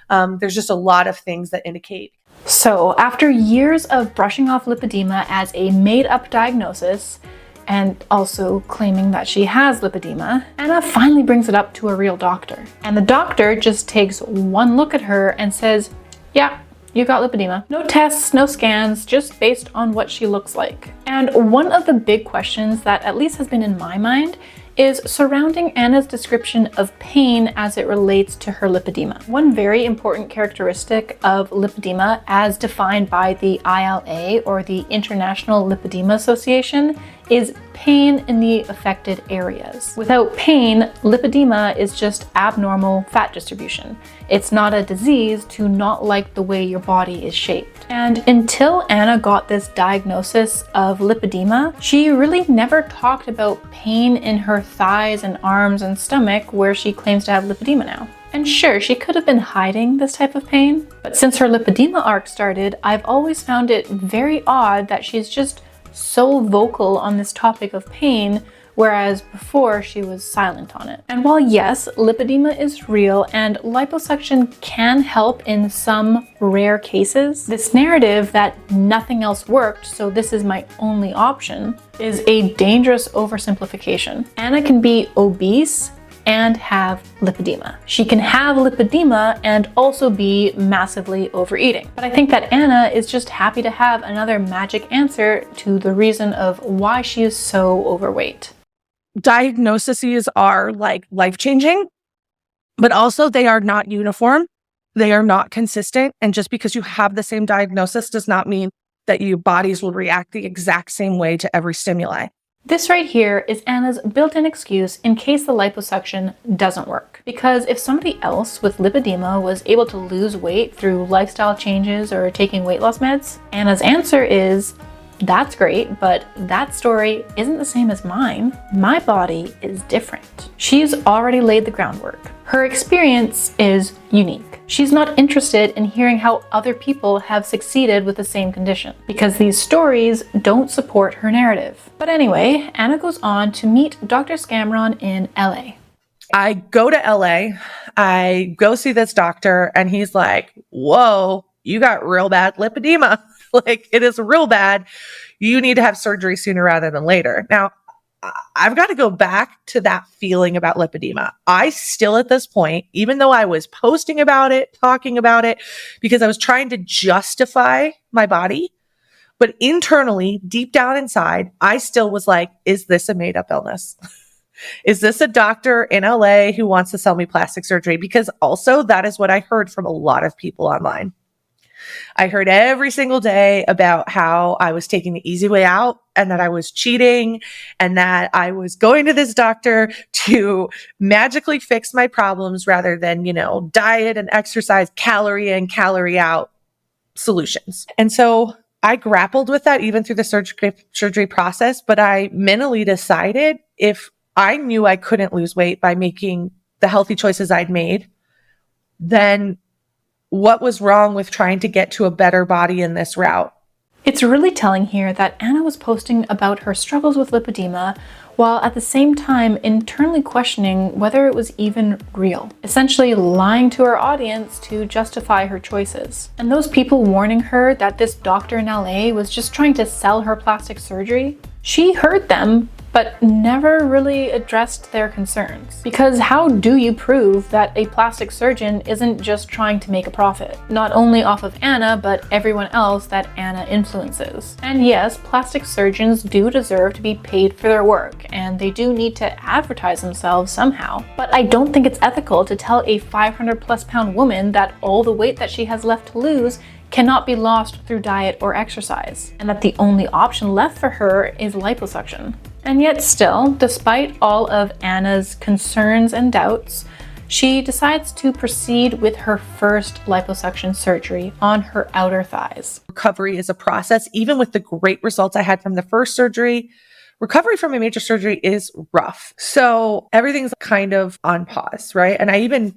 There's just a lot of things that indicate. So after years of brushing off lipedema as a made-up diagnosis, and also claiming that she has lipedema, Anna finally brings it up to a real doctor. And the doctor just takes one look at her and says, yeah, you got lipedema. No tests, no scans, just based on what she looks like. And one of the big questions that at least has been in my mind is surrounding Anna's description of pain as it relates to her lipedema. One very important characteristic of lipedema as defined by the ILA or the International Lipedema Association is pain in the affected areas. Without pain, lipedema is just abnormal fat distribution. It's not a disease to not like the way your body is shaped. And until Anna got this diagnosis of lipedema, she really never talked about pain in her thighs and arms and stomach where she claims to have lipedema now. And sure, she could have been hiding this type of pain, but since her lipedema arc started, I've always found it very odd that she's just so vocal on this topic of pain, whereas before she was silent on it. And while yes, lipedema is real and liposuction can help in some rare cases, this narrative that nothing else worked, so this is my only option, is a dangerous oversimplification. Anna can be obese and have lipedema. She can have lipedema and also be massively overeating. But I think that Anna is just happy to have another magic answer to the reason of why she is so overweight. Diagnoses are like life-changing, but also they are not uniform. They are not consistent. And just because you have the same diagnosis does not mean that your bodies will react the exact same way to every stimuli. This right here is Anna's built-in excuse in case the liposuction doesn't work. Because if somebody else with lipedema was able to lose weight through lifestyle changes or taking weight loss meds, Anna's answer is, that's great, but that story isn't the same as mine. My body is different. She's already laid the groundwork. Her experience is unique. She's not interested in hearing how other people have succeeded with the same condition, because these stories don't support her narrative. But anyway, Anna goes on to meet Dr. Scamron in LA. I go to LA, I go see this doctor, and he's like, whoa, you got real bad lipedema. Like, it is real bad. You need to have surgery sooner rather than later. Now, I've got to go back to that feeling about lipedema. I still at this point, even though I was posting about it, talking about it, because I was trying to justify my body, but internally, deep down inside, I still was like, is this a made up illness? Is this a doctor in LA who wants to sell me plastic surgery? Because also that is what I heard from a lot of people online. I heard every single day about how I was taking the easy way out and that I was cheating and that I was going to this doctor to magically fix my problems rather than, diet and exercise, calorie in, calorie out solutions. And so I grappled with that even through the surgery process, but I mentally decided if I knew I couldn't lose weight by making the healthy choices I'd made, then what was wrong with trying to get to a better body in this route? It's really telling here that Anna was posting about her struggles with lipedema while at the same time internally questioning whether it was even real, essentially lying to her audience to justify her choices. And those people warning her that this doctor in LA was just trying to sell her plastic surgery, she heard them, but never really addressed their concerns. Because how do you prove that a plastic surgeon isn't just trying to make a profit? Not only off of Anna, but everyone else that Anna influences. And yes, plastic surgeons do deserve to be paid for their work, and they do need to advertise themselves somehow. But I don't think it's ethical to tell a 500+ pound woman that all the weight that she has left to lose cannot be lost through diet or exercise, and that the only option left for her is liposuction. And yet still, despite all of Anna's concerns and doubts, she decides to proceed with her first liposuction surgery on her outer thighs. Recovery is a process. Even with the great results I had from the first surgery, recovery from a major surgery is rough. So everything's kind of on pause, right? And I even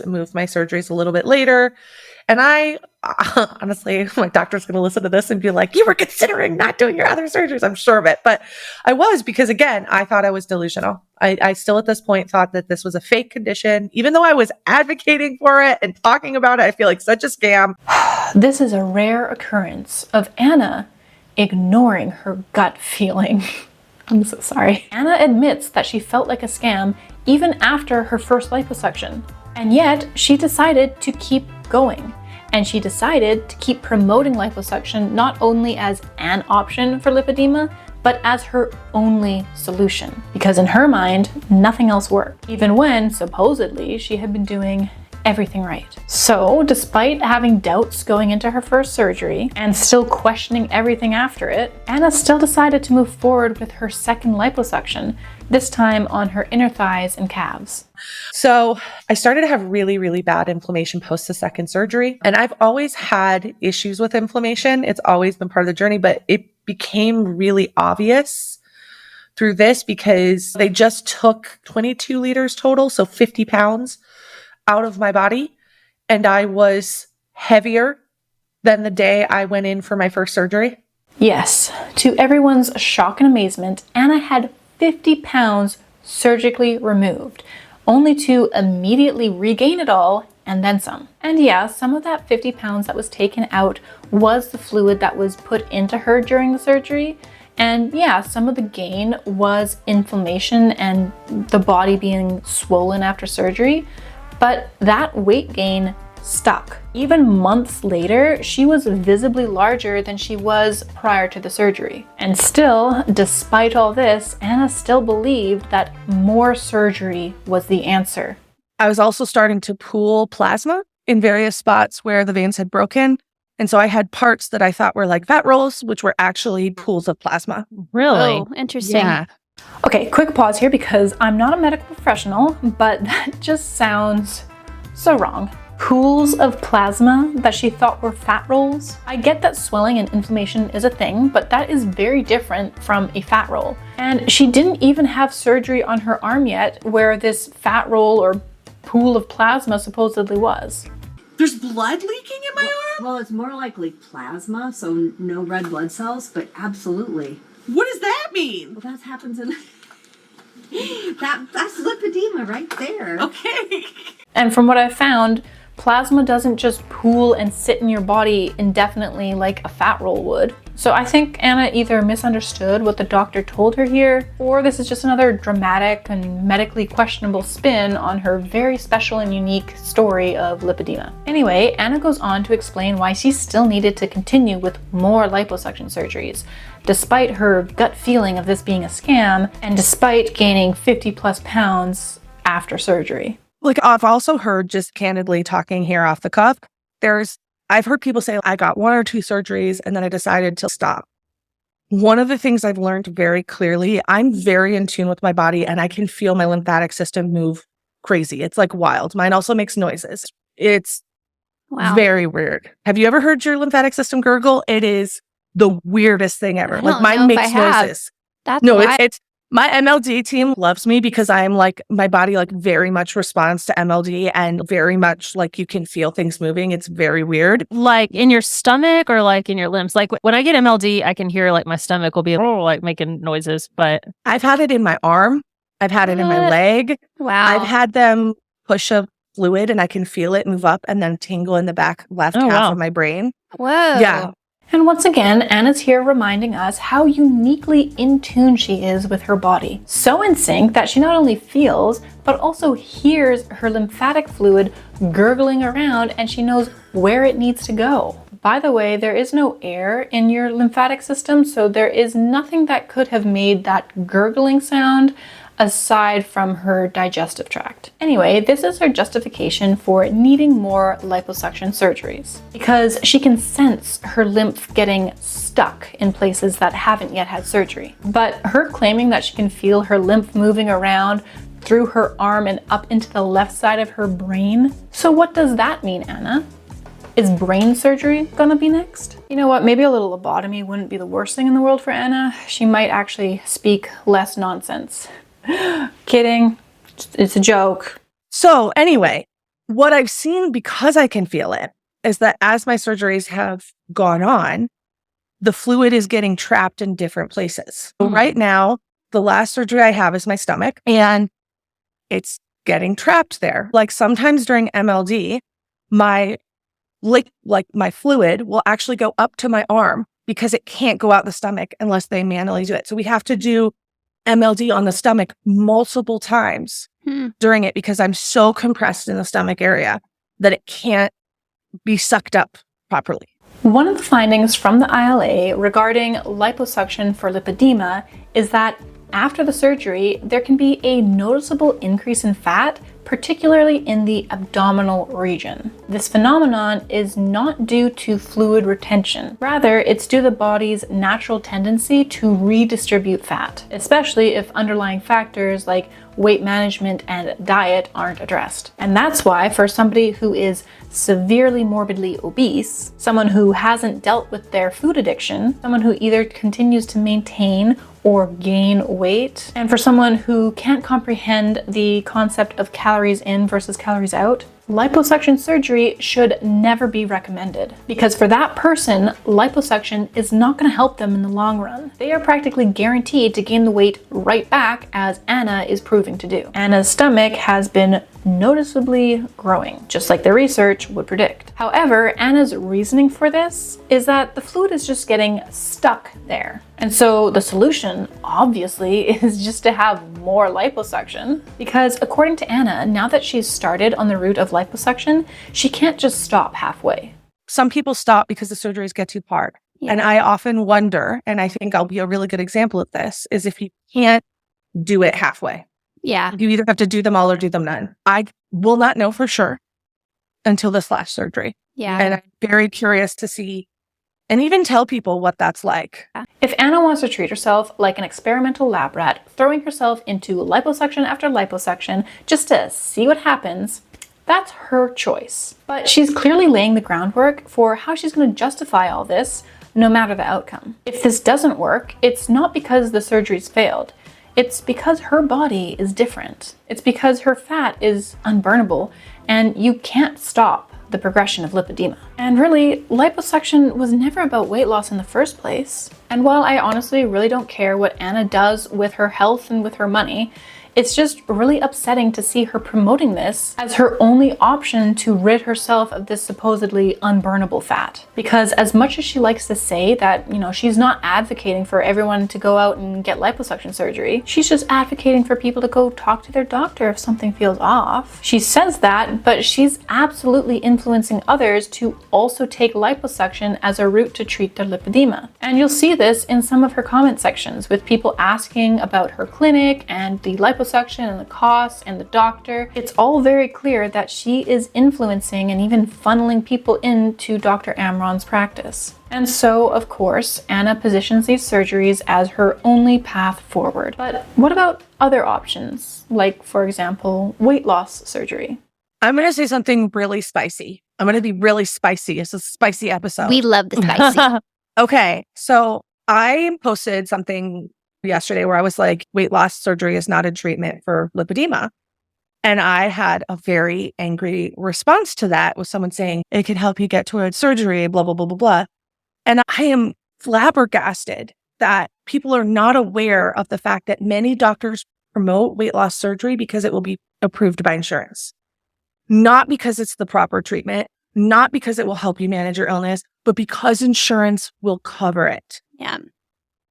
moved my surgeries a little bit later. And I honestly, my doctor's going to listen to this and be like, you were considering not doing your other surgeries. I'm sure of it. But I was, because again, I thought I was delusional. I still at this point thought that this was a fake condition. Even though I was advocating for it and talking about it, I feel like such a scam. This is a rare occurrence of Anna ignoring her gut feeling. I'm so sorry. Anna admits that she felt like a scam even after her first liposuction. And yet she decided to keep going. And she decided to keep promoting liposuction not only as an option for lipedema, but as her only solution. Because in her mind, nothing else worked, even when supposedly she had been doing everything right. So despite having doubts going into her first surgery and still questioning everything after it, Anna still decided to move forward with her second liposuction, this time on her inner thighs and calves. So I started to have really, really bad inflammation post the second surgery. And I've always had issues with inflammation. It's always been part of the journey, but it became really obvious through this because they just took 22 liters total, so 50 pounds out of my body. And I was heavier than the day I went in for my first surgery. Yes, to everyone's shock and amazement, Anna had 50 pounds surgically removed, only to immediately regain it all and then some. And yeah, some of that 50 pounds that was taken out was the fluid that was put into her during the surgery. And yeah, some of the gain was inflammation and the body being swollen after surgery, but that weight gain stuck. Even months later, she was visibly larger than she was prior to the surgery. And still, despite all this, Anna still believed that more surgery was the answer. I was also starting to pool plasma in various spots where the veins had broken. And so I had parts that I thought were like fat rolls, which were actually pools of plasma. Really? Oh, interesting. Yeah. Okay, quick pause here because I'm not a medical professional, but that just sounds so wrong. Pools of plasma that she thought were fat rolls? I get that swelling and inflammation is a thing, but that is very different from a fat roll. And she didn't even have surgery on her arm yet where this fat roll or pool of plasma supposedly was. There's blood leaking in my arm? Well, it's more likely plasma, so no red blood cells, but absolutely. What does that mean? Well, that happens in... that's lipedema right there. Okay. And from what I've found, plasma doesn't just pool and sit in your body indefinitely like a fat roll would. So I think Anna either misunderstood what the doctor told her here, or this is just another dramatic and medically questionable spin on her very special and unique story of lipedema. Anyway, Anna goes on to explain why she still needed to continue with more liposuction surgeries, despite her gut feeling of this being a scam, and despite gaining 50 plus pounds after surgery. Like, I've also heard, just candidly talking here off the cuff, I've heard people say, I got 1 or 2 surgeries and then I decided to stop. One of the things I've learned very clearly, I'm very in tune with my body and I can feel my lymphatic system move crazy. It's like wild. Mine also makes noises. It's very weird. Have you ever heard your lymphatic system gurgle? It is the weirdest thing ever. Like, mine makes noises. It's my MLD team loves me because I'm like, my body like very much responds to MLD and very much like you can feel things moving. It's very weird. Like in your stomach or like in your limbs? Like when I get MLD, I can hear like my stomach will be like making noises, but I've had it in my arm. I've had it in my leg. Wow. I've had them push a fluid and I can feel it move up and then tingle in the back left half of my brain. Whoa. Yeah. And once again, Anna's here reminding us how uniquely in tune she is with her body. So in sync that she not only feels, but also hears her lymphatic fluid gurgling around and she knows where it needs to go. By the way, there is no air in your lymphatic system, so there is nothing that could have made that gurgling sound aside from her digestive tract. Anyway, this is her justification for needing more liposuction surgeries, because she can sense her lymph getting stuck in places that haven't yet had surgery. But her claiming that she can feel her lymph moving around through her arm and up into the left side of her brain. So what does that mean, Anna? Is brain surgery gonna be next? You know what, maybe a little lobotomy wouldn't be the worst thing in the world for Anna. She might actually speak less nonsense. Kidding. It's a joke. So anyway, what I've seen, because I can feel it, is that as my surgeries have gone on, the fluid is getting trapped in different places. So right now, the last surgery I have is my stomach and it's getting trapped there. Like sometimes during MLD, my fluid will actually go up to my arm because it can't go out the stomach unless they manually do it. So we have to do MLD on the stomach multiple times during it because I'm so compressed in the stomach area that it can't be sucked up properly. One of the findings from the ILA regarding liposuction for lipedema is that after the surgery, there can be a noticeable increase in fat, particularly in the abdominal region. This phenomenon is not due to fluid retention. Rather, it's due to the body's natural tendency to redistribute fat, especially if underlying factors like weight management and diet aren't addressed. And that's why for somebody who is severely morbidly obese, someone who hasn't dealt with their food addiction, someone who either continues to maintain or gain weight, and for someone who can't comprehend the concept of calories in versus calories out, liposuction surgery should never be recommended, because for that person, liposuction is not going to help them in the long run. They are practically guaranteed to gain the weight right back, as Anna is proving to do. Anna's stomach has been noticeably growing, just like the research would predict. However, Anna's reasoning for this is that the fluid is just getting stuck there. And so the solution, obviously, is just to have more liposuction, because according to Anna, now that she's started on the route of liposuction, she can't just stop halfway. Some people stop because the surgeries get too hard. Yeah. And I often wonder, and I think I'll be a really good example of this, is if you can't do it halfway. Yeah. You either have to do them all or do them none. I will not know for sure until this last surgery. Yeah. And I'm very curious to see and even tell people what that's like. If Anna wants to treat herself like an experimental lab rat, throwing herself into liposuction after liposuction just to see what happens, that's her choice. But she's clearly laying the groundwork for how she's going to justify all this, no matter the outcome. If this doesn't work, it's not because the surgery's failed. It's because her body is different. It's because her fat is unburnable, and you can't stop the progression of lipedema. And really, liposuction was never about weight loss in the first place. And while I honestly really don't care what Anna does with her health and with her money, It's just really upsetting to see her promoting this as her only option to rid herself of this supposedly unburnable fat. Because as much as she likes to say that, she's not advocating for everyone to go out and get liposuction surgery, she's just advocating for people to go talk to their doctor if something feels off. She says that, but she's absolutely influencing others to also take liposuction as a route to treat their lipedema. And you'll see this in some of her comment sections with people asking about her clinic and the liposuction and the costs and the doctor. It's all very clear that she is influencing and even funneling people into Dr. Amron's practice. And so, of course, Anna positions these surgeries as her only path forward. But what about other options? Like, for example, weight loss surgery. I'm going to say something really spicy. I'm going to be really spicy. It's a spicy episode. We love the spicy. Okay. So I posted something yesterday where I was like, weight loss surgery is not a treatment for lipedema. And I had a very angry response to that with someone saying, it can help you get to a surgery, blah, blah, blah, blah, blah. And I am flabbergasted that people are not aware of the fact that many doctors promote weight loss surgery because it will be approved by insurance. Not because it's the proper treatment, not because it will help you manage your illness, but because insurance will cover it. Yeah.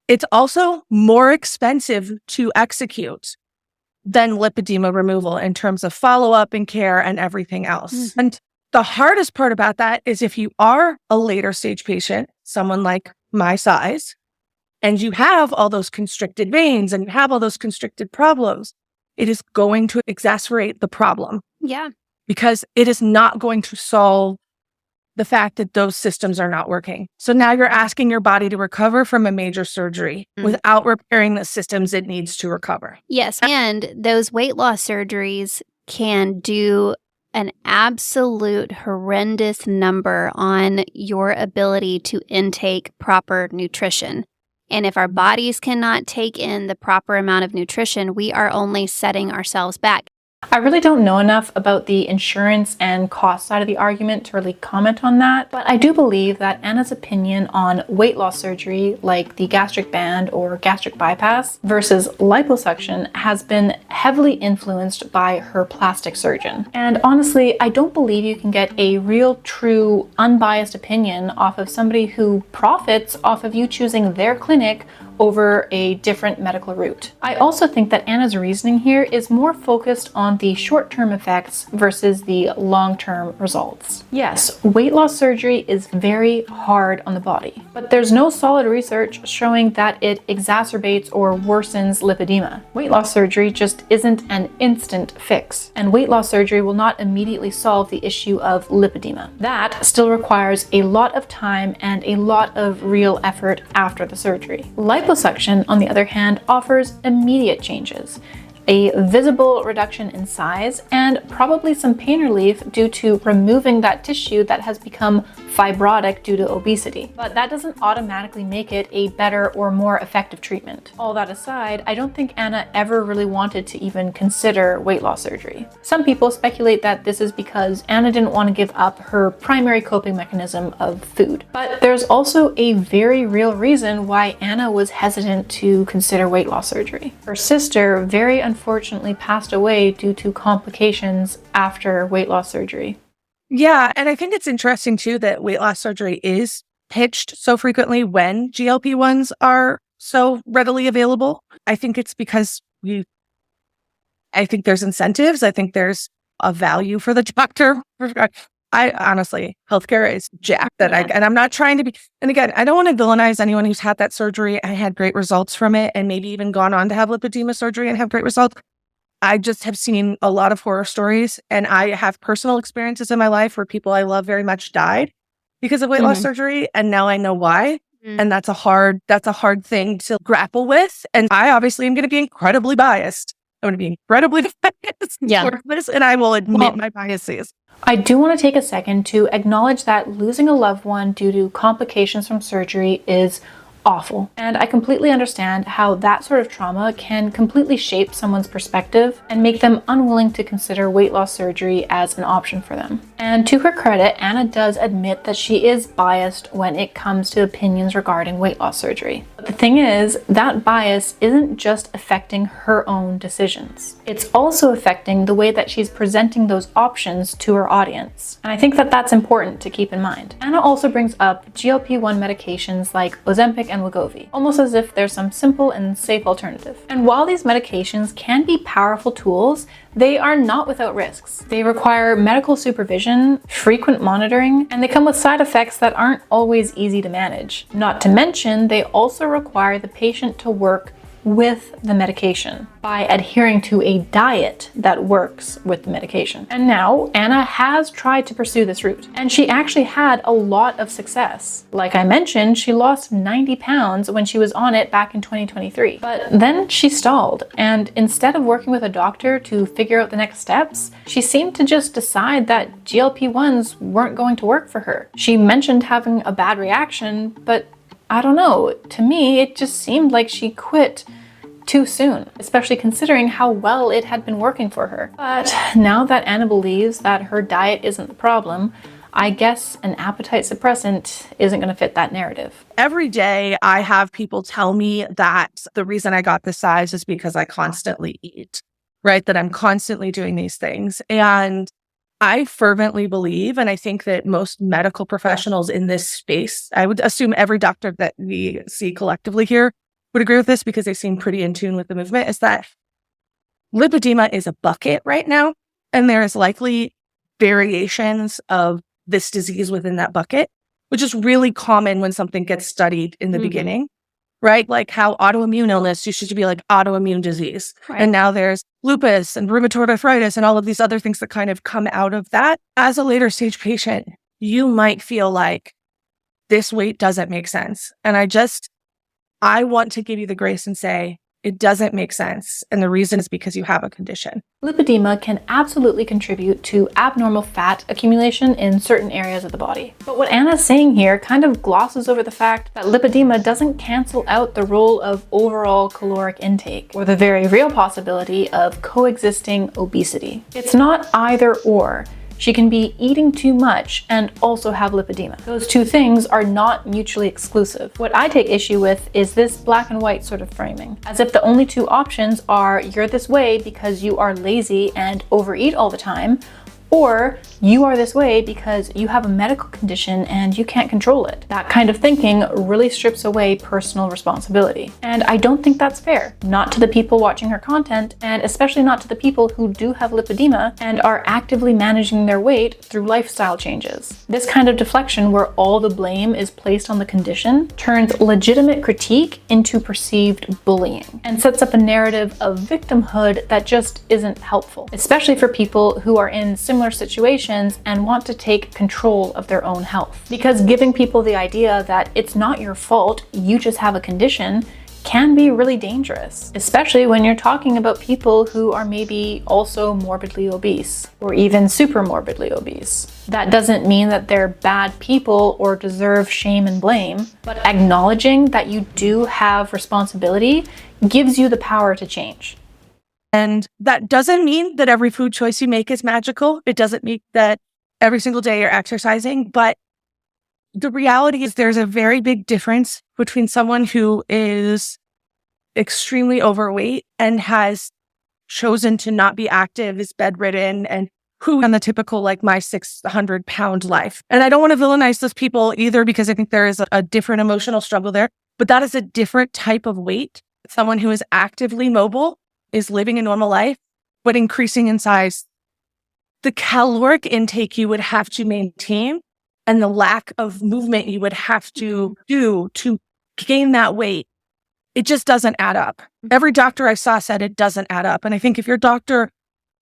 It's also more expensive to execute than lipedema removal in terms of follow-up and care and everything else. And the hardest part about that is if you are a later stage patient, someone like my size, and you have all those constricted veins and you have all those constricted problems, it is going to exacerbate the problem. Yeah. Because it is not going to solve the fact that those systems are not working. So now you're asking your body to recover from a major surgery without repairing the systems it needs to recover. Yes. And those weight loss surgeries can do an absolute horrendous number on your ability to intake proper nutrition. And if our bodies cannot take in the proper amount of nutrition, we are only setting ourselves back. I really don't know enough about the insurance and cost side of the argument to really comment on that, but I do believe that Anna's opinion on weight loss surgery, like the gastric band or gastric bypass, versus liposuction has been heavily influenced by her plastic surgeon. And honestly, I don't believe you can get a real, true, unbiased opinion off of somebody who profits off of you choosing their clinic over a different medical route. I also think that Anna's reasoning here is more focused on the short-term effects versus the long-term results. Yes, weight loss surgery is very hard on the body, but there's no solid research showing that it exacerbates or worsens lipedema. Weight loss surgery just isn't an instant fix, and weight loss surgery will not immediately solve the issue of lipedema. That still requires a lot of time and a lot of real effort after the surgery. Liposuction, on the other hand, offers immediate changes, a visible reduction in size, and probably some pain relief due to removing that tissue that has become fibrotic due to obesity. But that doesn't automatically make it a better or more effective treatment. All that aside, I don't think Anna ever really wanted to even consider weight loss surgery. Some people speculate that this is because Anna didn't want to give up her primary coping mechanism of food. But there's also a very real reason why Anna was hesitant to consider weight loss surgery. Her sister very unfortunately passed away due to complications after weight loss surgery. Yeah, and I think it's interesting too that weight loss surgery is pitched so frequently when GLP-1s are so readily available. I think it's because I think there's incentives. I think there's a value for the doctor. I honestly, healthcare is jacked and I'm not trying to be, and again, I don't want to villainize anyone who's had that surgery and had great results from it and maybe even gone on to have lipedema surgery and have great results. I just have seen a lot of horror stories, and I have personal experiences in my life where people I love very much died because of weight loss surgery, and now I know why. And that's a hard thing to grapple with. And I obviously am going to be incredibly biased. I'm going to be incredibly biased for this, and I will admit my biases. I do want to take a second to acknowledge that losing a loved one due to complications from surgery is awful. And I completely understand how that sort of trauma can completely shape someone's perspective and make them unwilling to consider weight loss surgery as an option for them. And to her credit, Anna does admit that she is biased when it comes to opinions regarding weight loss surgery. But the thing is, that bias isn't just affecting her own decisions. It's also affecting the way that she's presenting those options to her audience. And I think that that's important to keep in mind. Anna also brings up GLP-1 medications like Ozempic and Wegovy, almost as if there's some simple and safe alternative. And while these medications can be powerful tools, they are not without risks. They require medical supervision, frequent monitoring, and they come with side effects that aren't always easy to manage. Not to mention, they also require the patient to work with the medication by adhering to a diet that works with the medication. And now Anna has tried to pursue this route, and she actually had a lot of success. Like I mentioned, she lost 90 pounds when she was on it back in 2023. But then she stalled, and instead of working with a doctor to figure out the next steps, she seemed to just decide that GLP-1s weren't going to work for her. She mentioned having a bad reaction, but I don't know, to me, it just seemed like she quit too soon, especially considering how well it had been working for her. But now that Anna believes that her diet isn't the problem, I guess an appetite suppressant isn't going to fit that narrative. Every day I have people tell me that the reason I got this size is because I constantly eat, right? That I'm constantly doing these things. And I fervently believe, and I think that most medical professionals in this space, I would assume every doctor that we see collectively here would agree with this because they seem pretty in tune with the movement, is that lipedema is a bucket right now. And there is likely variations of this disease within that bucket, which is really common when something gets studied in the beginning, right? Like how autoimmune illness used to be like autoimmune disease. Right. And now there's lupus and rheumatoid arthritis and all of these other things that kind of come out of that. As a later stage patient, you might feel like this weight doesn't make sense. And I want to give you the grace and say, it doesn't make sense. And the reason is because you have a condition. Lipedema can absolutely contribute to abnormal fat accumulation in certain areas of the body. But what Anna's saying here kind of glosses over the fact that lipedema doesn't cancel out the role of overall caloric intake or the very real possibility of coexisting obesity. It's not either or. She can be eating too much and also have lipedema. Those two things are not mutually exclusive. What I take issue with is this black and white sort of framing, as if the only two options are you're this way because you are lazy and overeat all the time, or you are this way because you have a medical condition and you can't control it. That kind of thinking really strips away personal responsibility. And I don't think that's fair. Not to the people watching her content, and especially not to the people who do have lipedema and are actively managing their weight through lifestyle changes. This kind of deflection where all the blame is placed on the condition turns legitimate critique into perceived bullying and sets up a narrative of victimhood that just isn't helpful, especially for people who are in similar situations and want to take control of their own health. Because giving people the idea that it's not your fault, you just have a condition, can be really dangerous, especially when you're talking about people who are maybe also morbidly obese or even super morbidly obese. That doesn't mean that they're bad people or deserve shame and blame, but acknowledging that you do have responsibility gives you the power to change. And that doesn't mean that every food choice you make is magical. It doesn't mean that every single day you're exercising. But the reality is there's a very big difference between someone who is extremely overweight and has chosen to not be active, is bedridden, and who on the typical, like my 600-pound life. And I don't want to villainize those people either because I think there is a different emotional struggle there. But that is a different type of weight. Someone who is actively mobile, is living a normal life, but increasing in size. The caloric intake you would have to maintain and the lack of movement you would have to do to gain that weight, it just doesn't add up. Every doctor I saw said it doesn't add up. And I think if your doctor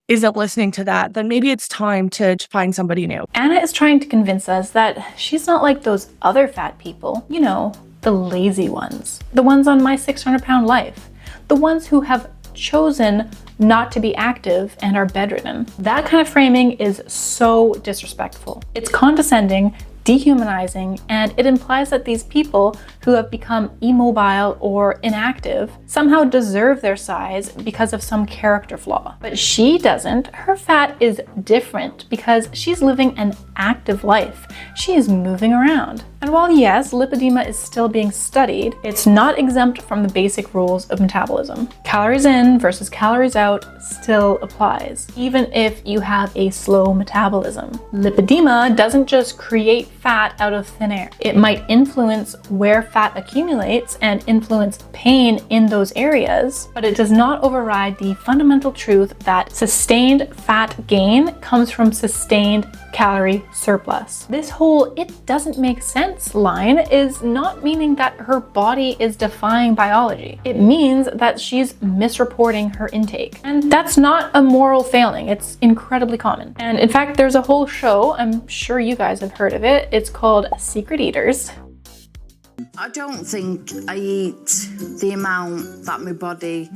isn't listening to that, then maybe it's time to find somebody new. Anna is trying to convince us that she's not like those other fat people, you know, the lazy ones, the ones on my 600-pound life, the ones who have chosen not to be active and are bedridden. That kind of framing is so disrespectful. It's condescending dehumanizing, and it implies that these people who have become immobile or inactive somehow deserve their size because of some character flaw. But she doesn't. Her fat is different because she's living an active life. She is moving around. And while yes, lipedema is still being studied, it's not exempt from the basic rules of metabolism. Calories in versus calories out still applies, even if you have a slow metabolism. Lipedema doesn't just create fat out of thin air. It might influence where fat accumulates and influence pain in those areas, but it does not override the fundamental truth that sustained fat gain comes from sustained calorie surplus. This whole "it doesn't make sense" line is not meaning that her body is defying biology. It means that she's misreporting her intake. And that's not a moral failing. It's incredibly common. And in fact, there's a whole show, I'm sure you guys have heard of it. It's called Secret Eaters. I don't think I eat the amount that my body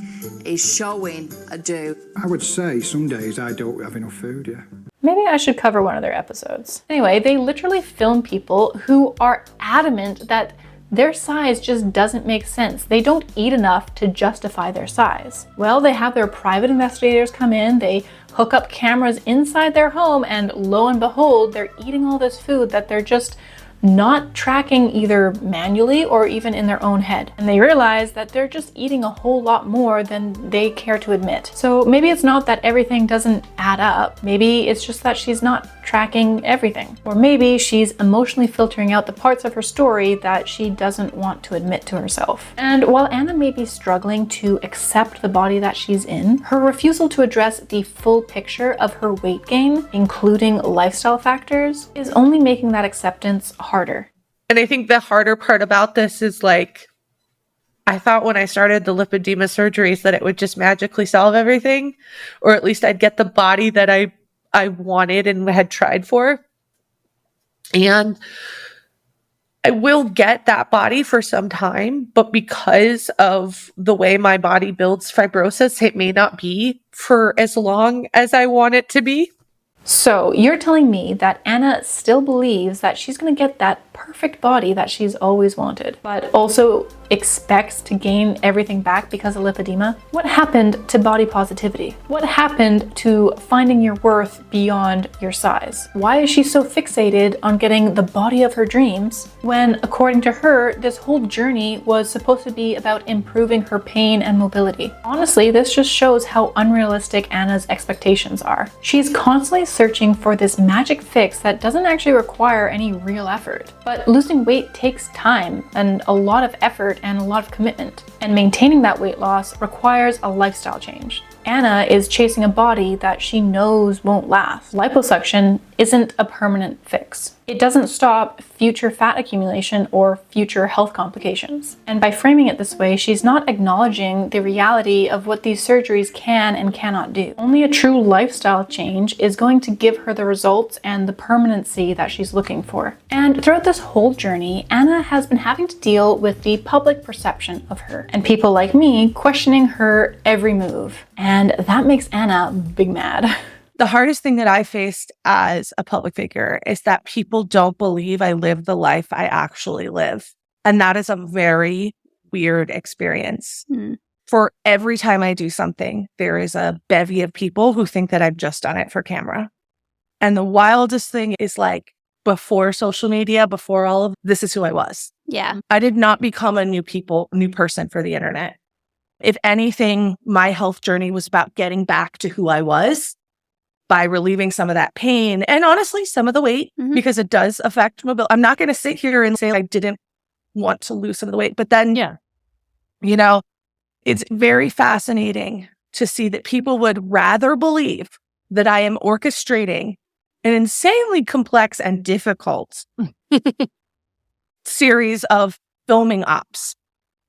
is showing I do. I would say some days I don't have enough food, yeah. Maybe I should cover one of their episodes. Anyway, they literally film people who are adamant that their size just doesn't make sense. They don't eat enough to justify their size. Well, they have their private investigators come in, they hook up cameras inside their home, and lo and behold, they're eating all this food that they're just not tracking either manually or even in their own head. And they realize that they're just eating a whole lot more than they care to admit. So maybe it's not that everything doesn't add up. Maybe it's just that she's not tracking everything. Or maybe she's emotionally filtering out the parts of her story that she doesn't want to admit to herself. And while Anna may be struggling to accept the body that she's in, her refusal to address the full picture of her weight gain, including lifestyle factors, is only making that acceptance harder. And I think the harder part about this is like, I thought when I started the lipedema surgeries that it would just magically solve everything, or at least I'd get the body that I wanted and had tried for. And I will get that body for some time, but because of the way my body builds fibrosis, it may not be for as long as I want it to be. So you're telling me that Anna still believes that she's going to get that perfect body that she's always wanted, but also expects to gain everything back because of lipedema? What happened to body positivity? What happened to finding your worth beyond your size? Why is she so fixated on getting the body of her dreams when, according to her, this whole journey was supposed to be about improving her pain and mobility? Honestly, this just shows how unrealistic Anna's expectations are. She's constantly searching for this magic fix that doesn't actually require any real effort. But losing weight takes time and a lot of effort and a lot of commitment. And maintaining that weight loss requires a lifestyle change. Anna is chasing a body that she knows won't last. Liposuction isn't a permanent fix. It doesn't stop future fat accumulation or future health complications. And by framing it this way, she's not acknowledging the reality of what these surgeries can and cannot do. Only a true lifestyle change is going to give her the results and the permanency that she's looking for. And throughout this whole journey, Anna has been having to deal with the public perception of her and people like me questioning her every move. And that makes Anna big mad. The hardest thing that I faced as a public figure is that people don't believe I live the life I actually live. And that is a very weird experience. For every time I do something, there is a bevy of people who think that I've just done it for camera. And the wildest thing is like, before social media, before all of this is who I was. Yeah. I did not become a new person for the internet. If anything, my health journey was about getting back to who I was by relieving some of that pain and honestly, some of the weight, because it does affect mobility. I'm not going to sit here and say I didn't want to lose some of the weight, but then, you know, it's very fascinating to see that people would rather believe that I am orchestrating an insanely complex and difficult series of filming ops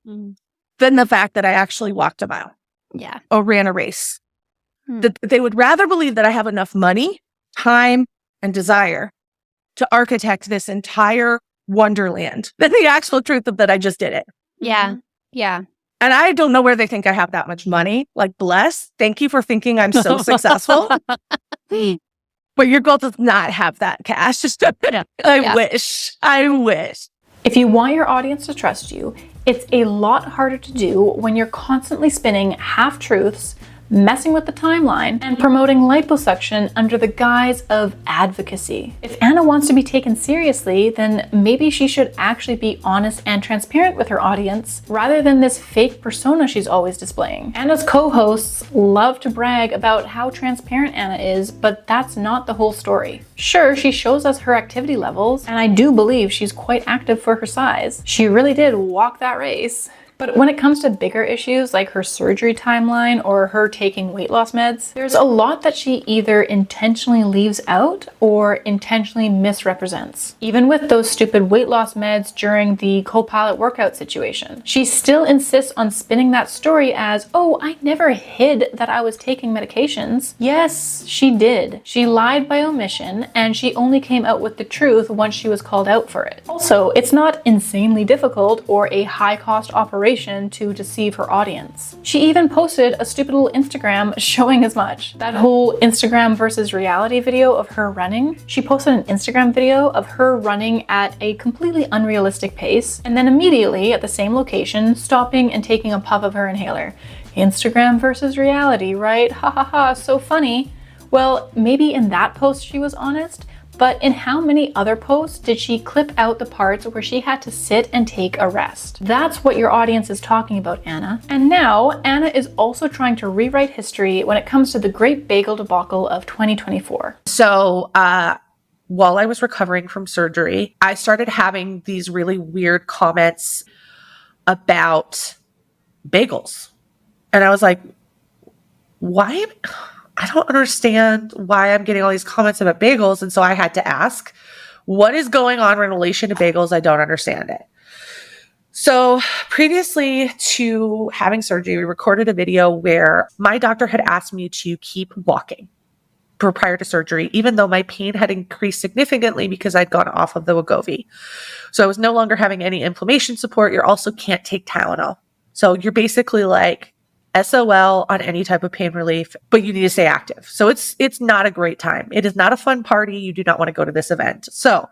than the fact that I actually walked a mile. Yeah. Or ran a race. That they would rather believe that I have enough money, time, and desire to architect this entire wonderland than the actual truth of that I just did it. Yeah. Yeah. And I don't know where they think I have that much money. Like, bless. Thank you for thinking I'm so successful. But your girl does not have that, Cash. I wish. If you want your audience to trust you, it's a lot harder to do when you're constantly spinning half-truths, messing with the timeline, and promoting liposuction under the guise of advocacy. If Anna wants to be taken seriously, then maybe she should actually be honest and transparent with her audience, rather than this fake persona she's always displaying. Anna's co-hosts love to brag about how transparent Anna is, but that's not the whole story. Sure, she shows us her activity levels, and I do believe she's quite active for her size. She really did walk that race. But when it comes to bigger issues like her surgery timeline or her taking weight loss meds, there's a lot that she either intentionally leaves out or intentionally misrepresents. Even with those stupid weight loss meds during the co-pilot workout situation, she still insists on spinning that story as, oh, I never hid that I was taking medications. Yes, she did. She lied by omission, and she only came out with the truth once she was called out for it. Also, it's not insanely difficult or a high-cost operation to deceive her audience. She even posted a stupid little Instagram showing as much. That whole Instagram versus reality video of her running, she posted an Instagram video of her running at a completely unrealistic pace, and then immediately at the same location, stopping and taking a puff of her inhaler. Instagram versus reality, right? Ha ha ha, so funny. Well, maybe in that post she was honest, but in how many other posts did she clip out the parts where she had to sit and take a rest? That's what your audience is talking about, Anna. And now, Anna is also trying to rewrite history when it comes to the Great Bagel debacle of 2024. So, while I was recovering from surgery, I started having these really weird comments about bagels. And I was like, why? I don't understand why I'm getting all these comments about bagels. And so I had to ask, what is going on in relation to bagels? I don't understand it. So previously to having surgery, we recorded a video where my doctor had asked me to keep walking prior to surgery, even though my pain had increased significantly because I'd gone off of the Wegovy. So I was no longer having any inflammation support. You also can't take Tylenol. So you're basically like, SOL on any type of pain relief, but you need to stay active. So it's not a great time. It is not a fun party. You do not want to go to this event. So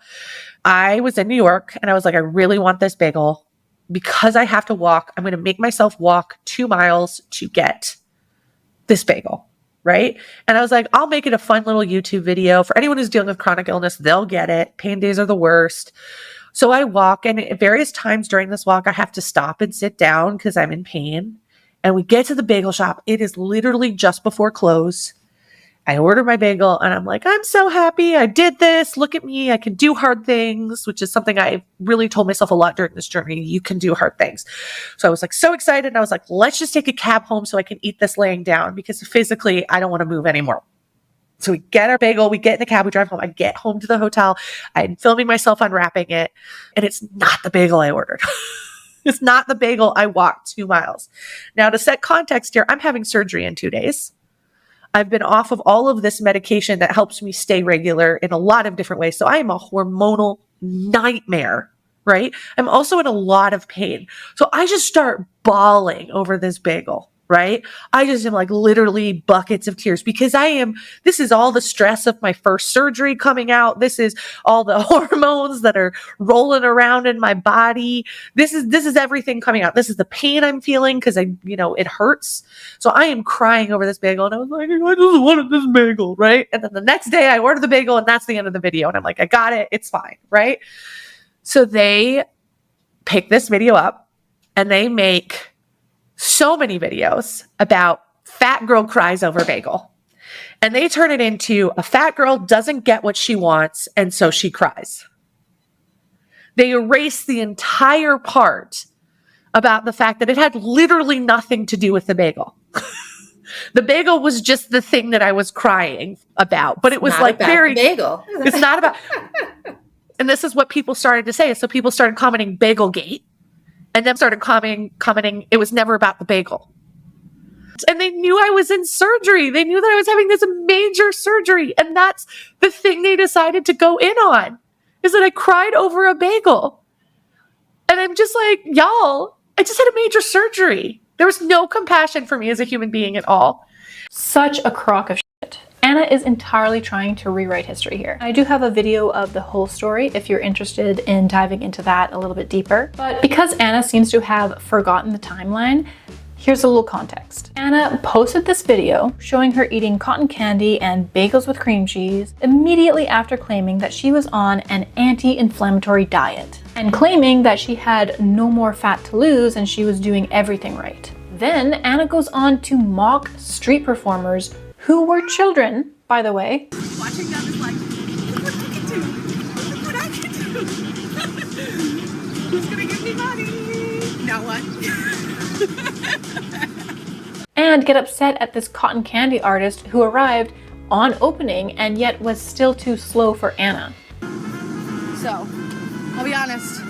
I was in New York and I was like, I really want this bagel because I have to walk. I'm going to make myself walk 2 miles to get this bagel. Right. And I was like, I'll make it a fun little YouTube video for anyone who's dealing with chronic illness. They'll get it. Pain days are the worst. So I walk, and at various times during this walk, I have to stop and sit down because I'm in pain. And we get to the bagel shop. It is literally just before close. I order my bagel and I'm like, I'm so happy. I did this. Look at me. I can do hard things, which is something I really told myself a lot during this journey. You can do hard things. So I was like so excited. And I was like, let's just take a cab home so I can eat this laying down because physically I don't want to move anymore. So we get our bagel, we get in the cab, we drive home. I get home to the hotel. I'm filming myself unwrapping it. And it's not the bagel I ordered. It's not the bagel I walked 2 miles. Now, to set context here, I'm having surgery in 2 days. I've been off of all of this medication that helps me stay regular in a lot of different ways. So I am a hormonal nightmare, right? I'm also in a lot of pain. So I just start bawling over this bagel, right? I just am like literally buckets of tears because this is all the stress of my first surgery coming out. This is all the hormones that are rolling around in my body. This is everything coming out. This is the pain I'm feeling because it hurts. So I am crying over this bagel and I was like, I just wanted this bagel, right? And then the next day I order the bagel and that's the end of the video. And I'm like, I got it. It's fine, right? So they pick this video up and they make so many videos about fat girl cries over bagel. And they turn it into a fat girl doesn't get what she wants, and so she cries. They erase the entire part about the fact that it had literally nothing to do with the bagel. The bagel was just the thing that I was crying about, but it was like bagel. It's not about. And this is what people started to say. So people started commenting Bagelgate. And then started commenting, it was never about the bagel. And they knew I was in surgery. They knew that I was having this major surgery. And that's the thing they decided to go in on, is that I cried over a bagel. And I'm just like, y'all, I just had a major surgery. There was no compassion for me as a human being at all. Such a crock of shit. And Anna is entirely trying to rewrite history here. I do have a video of the whole story if you're interested in diving into that a little bit deeper. But because Anna seems to have forgotten the timeline, here's a little context. Anna posted this video showing her eating cotton candy and bagels with cream cheese immediately after claiming that she was on an anti-inflammatory diet and claiming that she had no more fat to lose and she was doing everything right. Then Anna goes on to mock street performers who were children, by the way. Watching them is like, look what you can do. Look what I can do. Who's gonna give me money? Now what? And get upset at this cotton candy artist who arrived on opening and yet was still too slow for Anna. So, I'll be honest.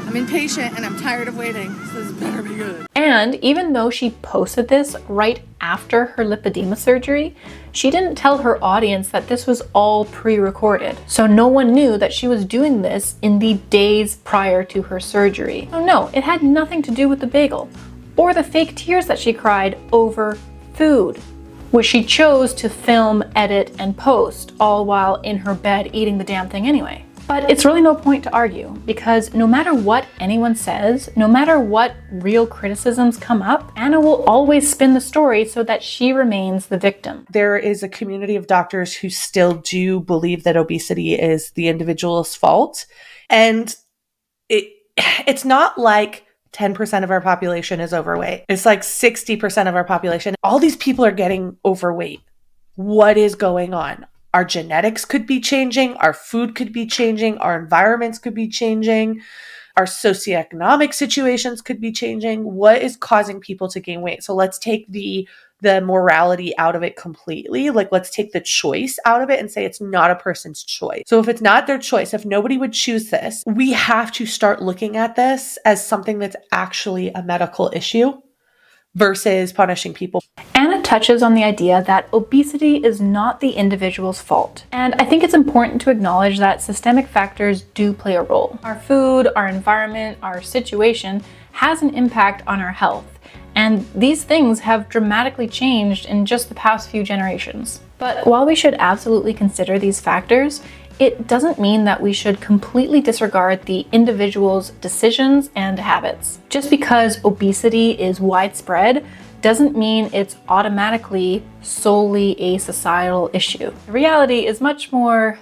I'm impatient and I'm tired of waiting, so this better be good. And even though she posted this right after her lipedema surgery, she didn't tell her audience that this was all pre-recorded. So no one knew that she was doing this in the days prior to her surgery. So no, it had nothing to do with the bagel or the fake tears that she cried over food, which she chose to film, edit, and post, all while in her bed eating the damn thing anyway. But it's really no point to argue, because no matter what anyone says, no matter what real criticisms come up, Anna will always spin the story so that she remains the victim. There is a community of doctors who still do believe that obesity is the individual's fault. And it's not like 10% of our population is overweight. It's like 60% of our population. All these people are getting overweight. What is going on? Our genetics could be changing. Our food could be changing. Our environments could be changing. Our socioeconomic situations could be changing. What is causing people to gain weight? So let's take the morality out of it completely. Like, let's take the choice out of it and say it's not a person's choice. So if it's not their choice, if nobody would choose this, we have to start looking at this as something that's actually a medical issue versus punishing people. Anna touches on the idea that obesity is not the individual's fault. And I think it's important to acknowledge that systemic factors do play a role. Our food, our environment, our situation has an impact on our health. And these things have dramatically changed in just the past few generations. But while we should absolutely consider these factors, it doesn't mean that we should completely disregard the individual's decisions and habits. Just because obesity is widespread doesn't mean it's automatically solely a societal issue. The reality is much more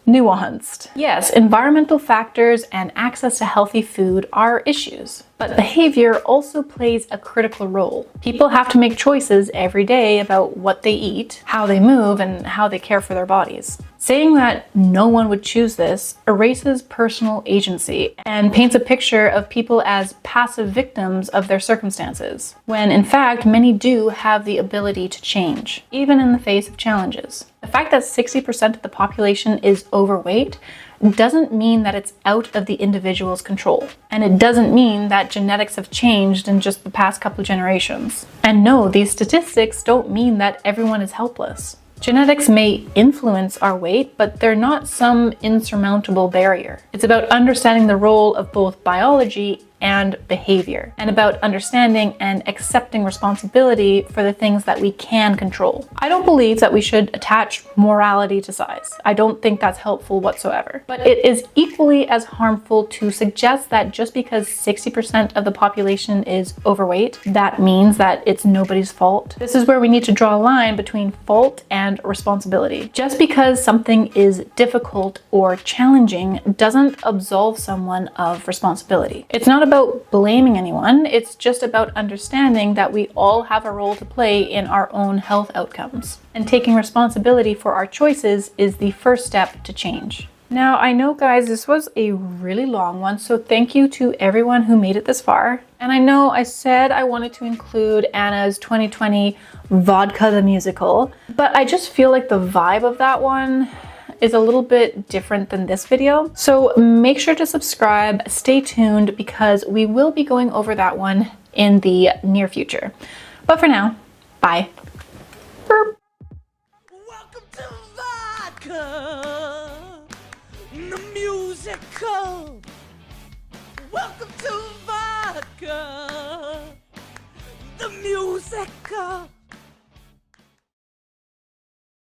nuanced. Yes, environmental factors and access to healthy food are issues, but behavior also plays a critical role. People have to make choices every day about what they eat, how they move, and how they care for their bodies. Saying that no one would choose this erases personal agency and paints a picture of people as passive victims of their circumstances, when in fact many do have the ability to change, even in the face of challenges. The fact that 60% of the population is overweight doesn't mean that it's out of the individual's control. And it doesn't mean that genetics have changed in just the past couple of generations. And no, these statistics don't mean that everyone is helpless. Genetics may influence our weight, but they're not some insurmountable barrier. It's about understanding the role of both biology and behavior, and about understanding and accepting responsibility for the things that we can control. I don't believe that we should attach morality to size. I don't think that's helpful whatsoever. But it is equally as harmful to suggest that just because 60% of the population is overweight, that means that it's nobody's fault. This is where we need to draw a line between fault and responsibility. Just because something is difficult or challenging doesn't absolve someone of responsibility. It's not about blaming anyone, it's just about understanding that we all have a role to play in our own health outcomes. And taking responsibility for our choices is the first step to change. Now, I know, guys, this was a really long one, so thank you to everyone who made it this far. And I know I said I wanted to include Anna's 2020 Vodka the Musical, but I just feel like the vibe of that one is a little bit different than this video. So make sure to subscribe, stay tuned, because we will be going over that one in the near future. But for now, bye. Burp. Welcome to Vodka, the musical. Welcome to Vodka, the musical.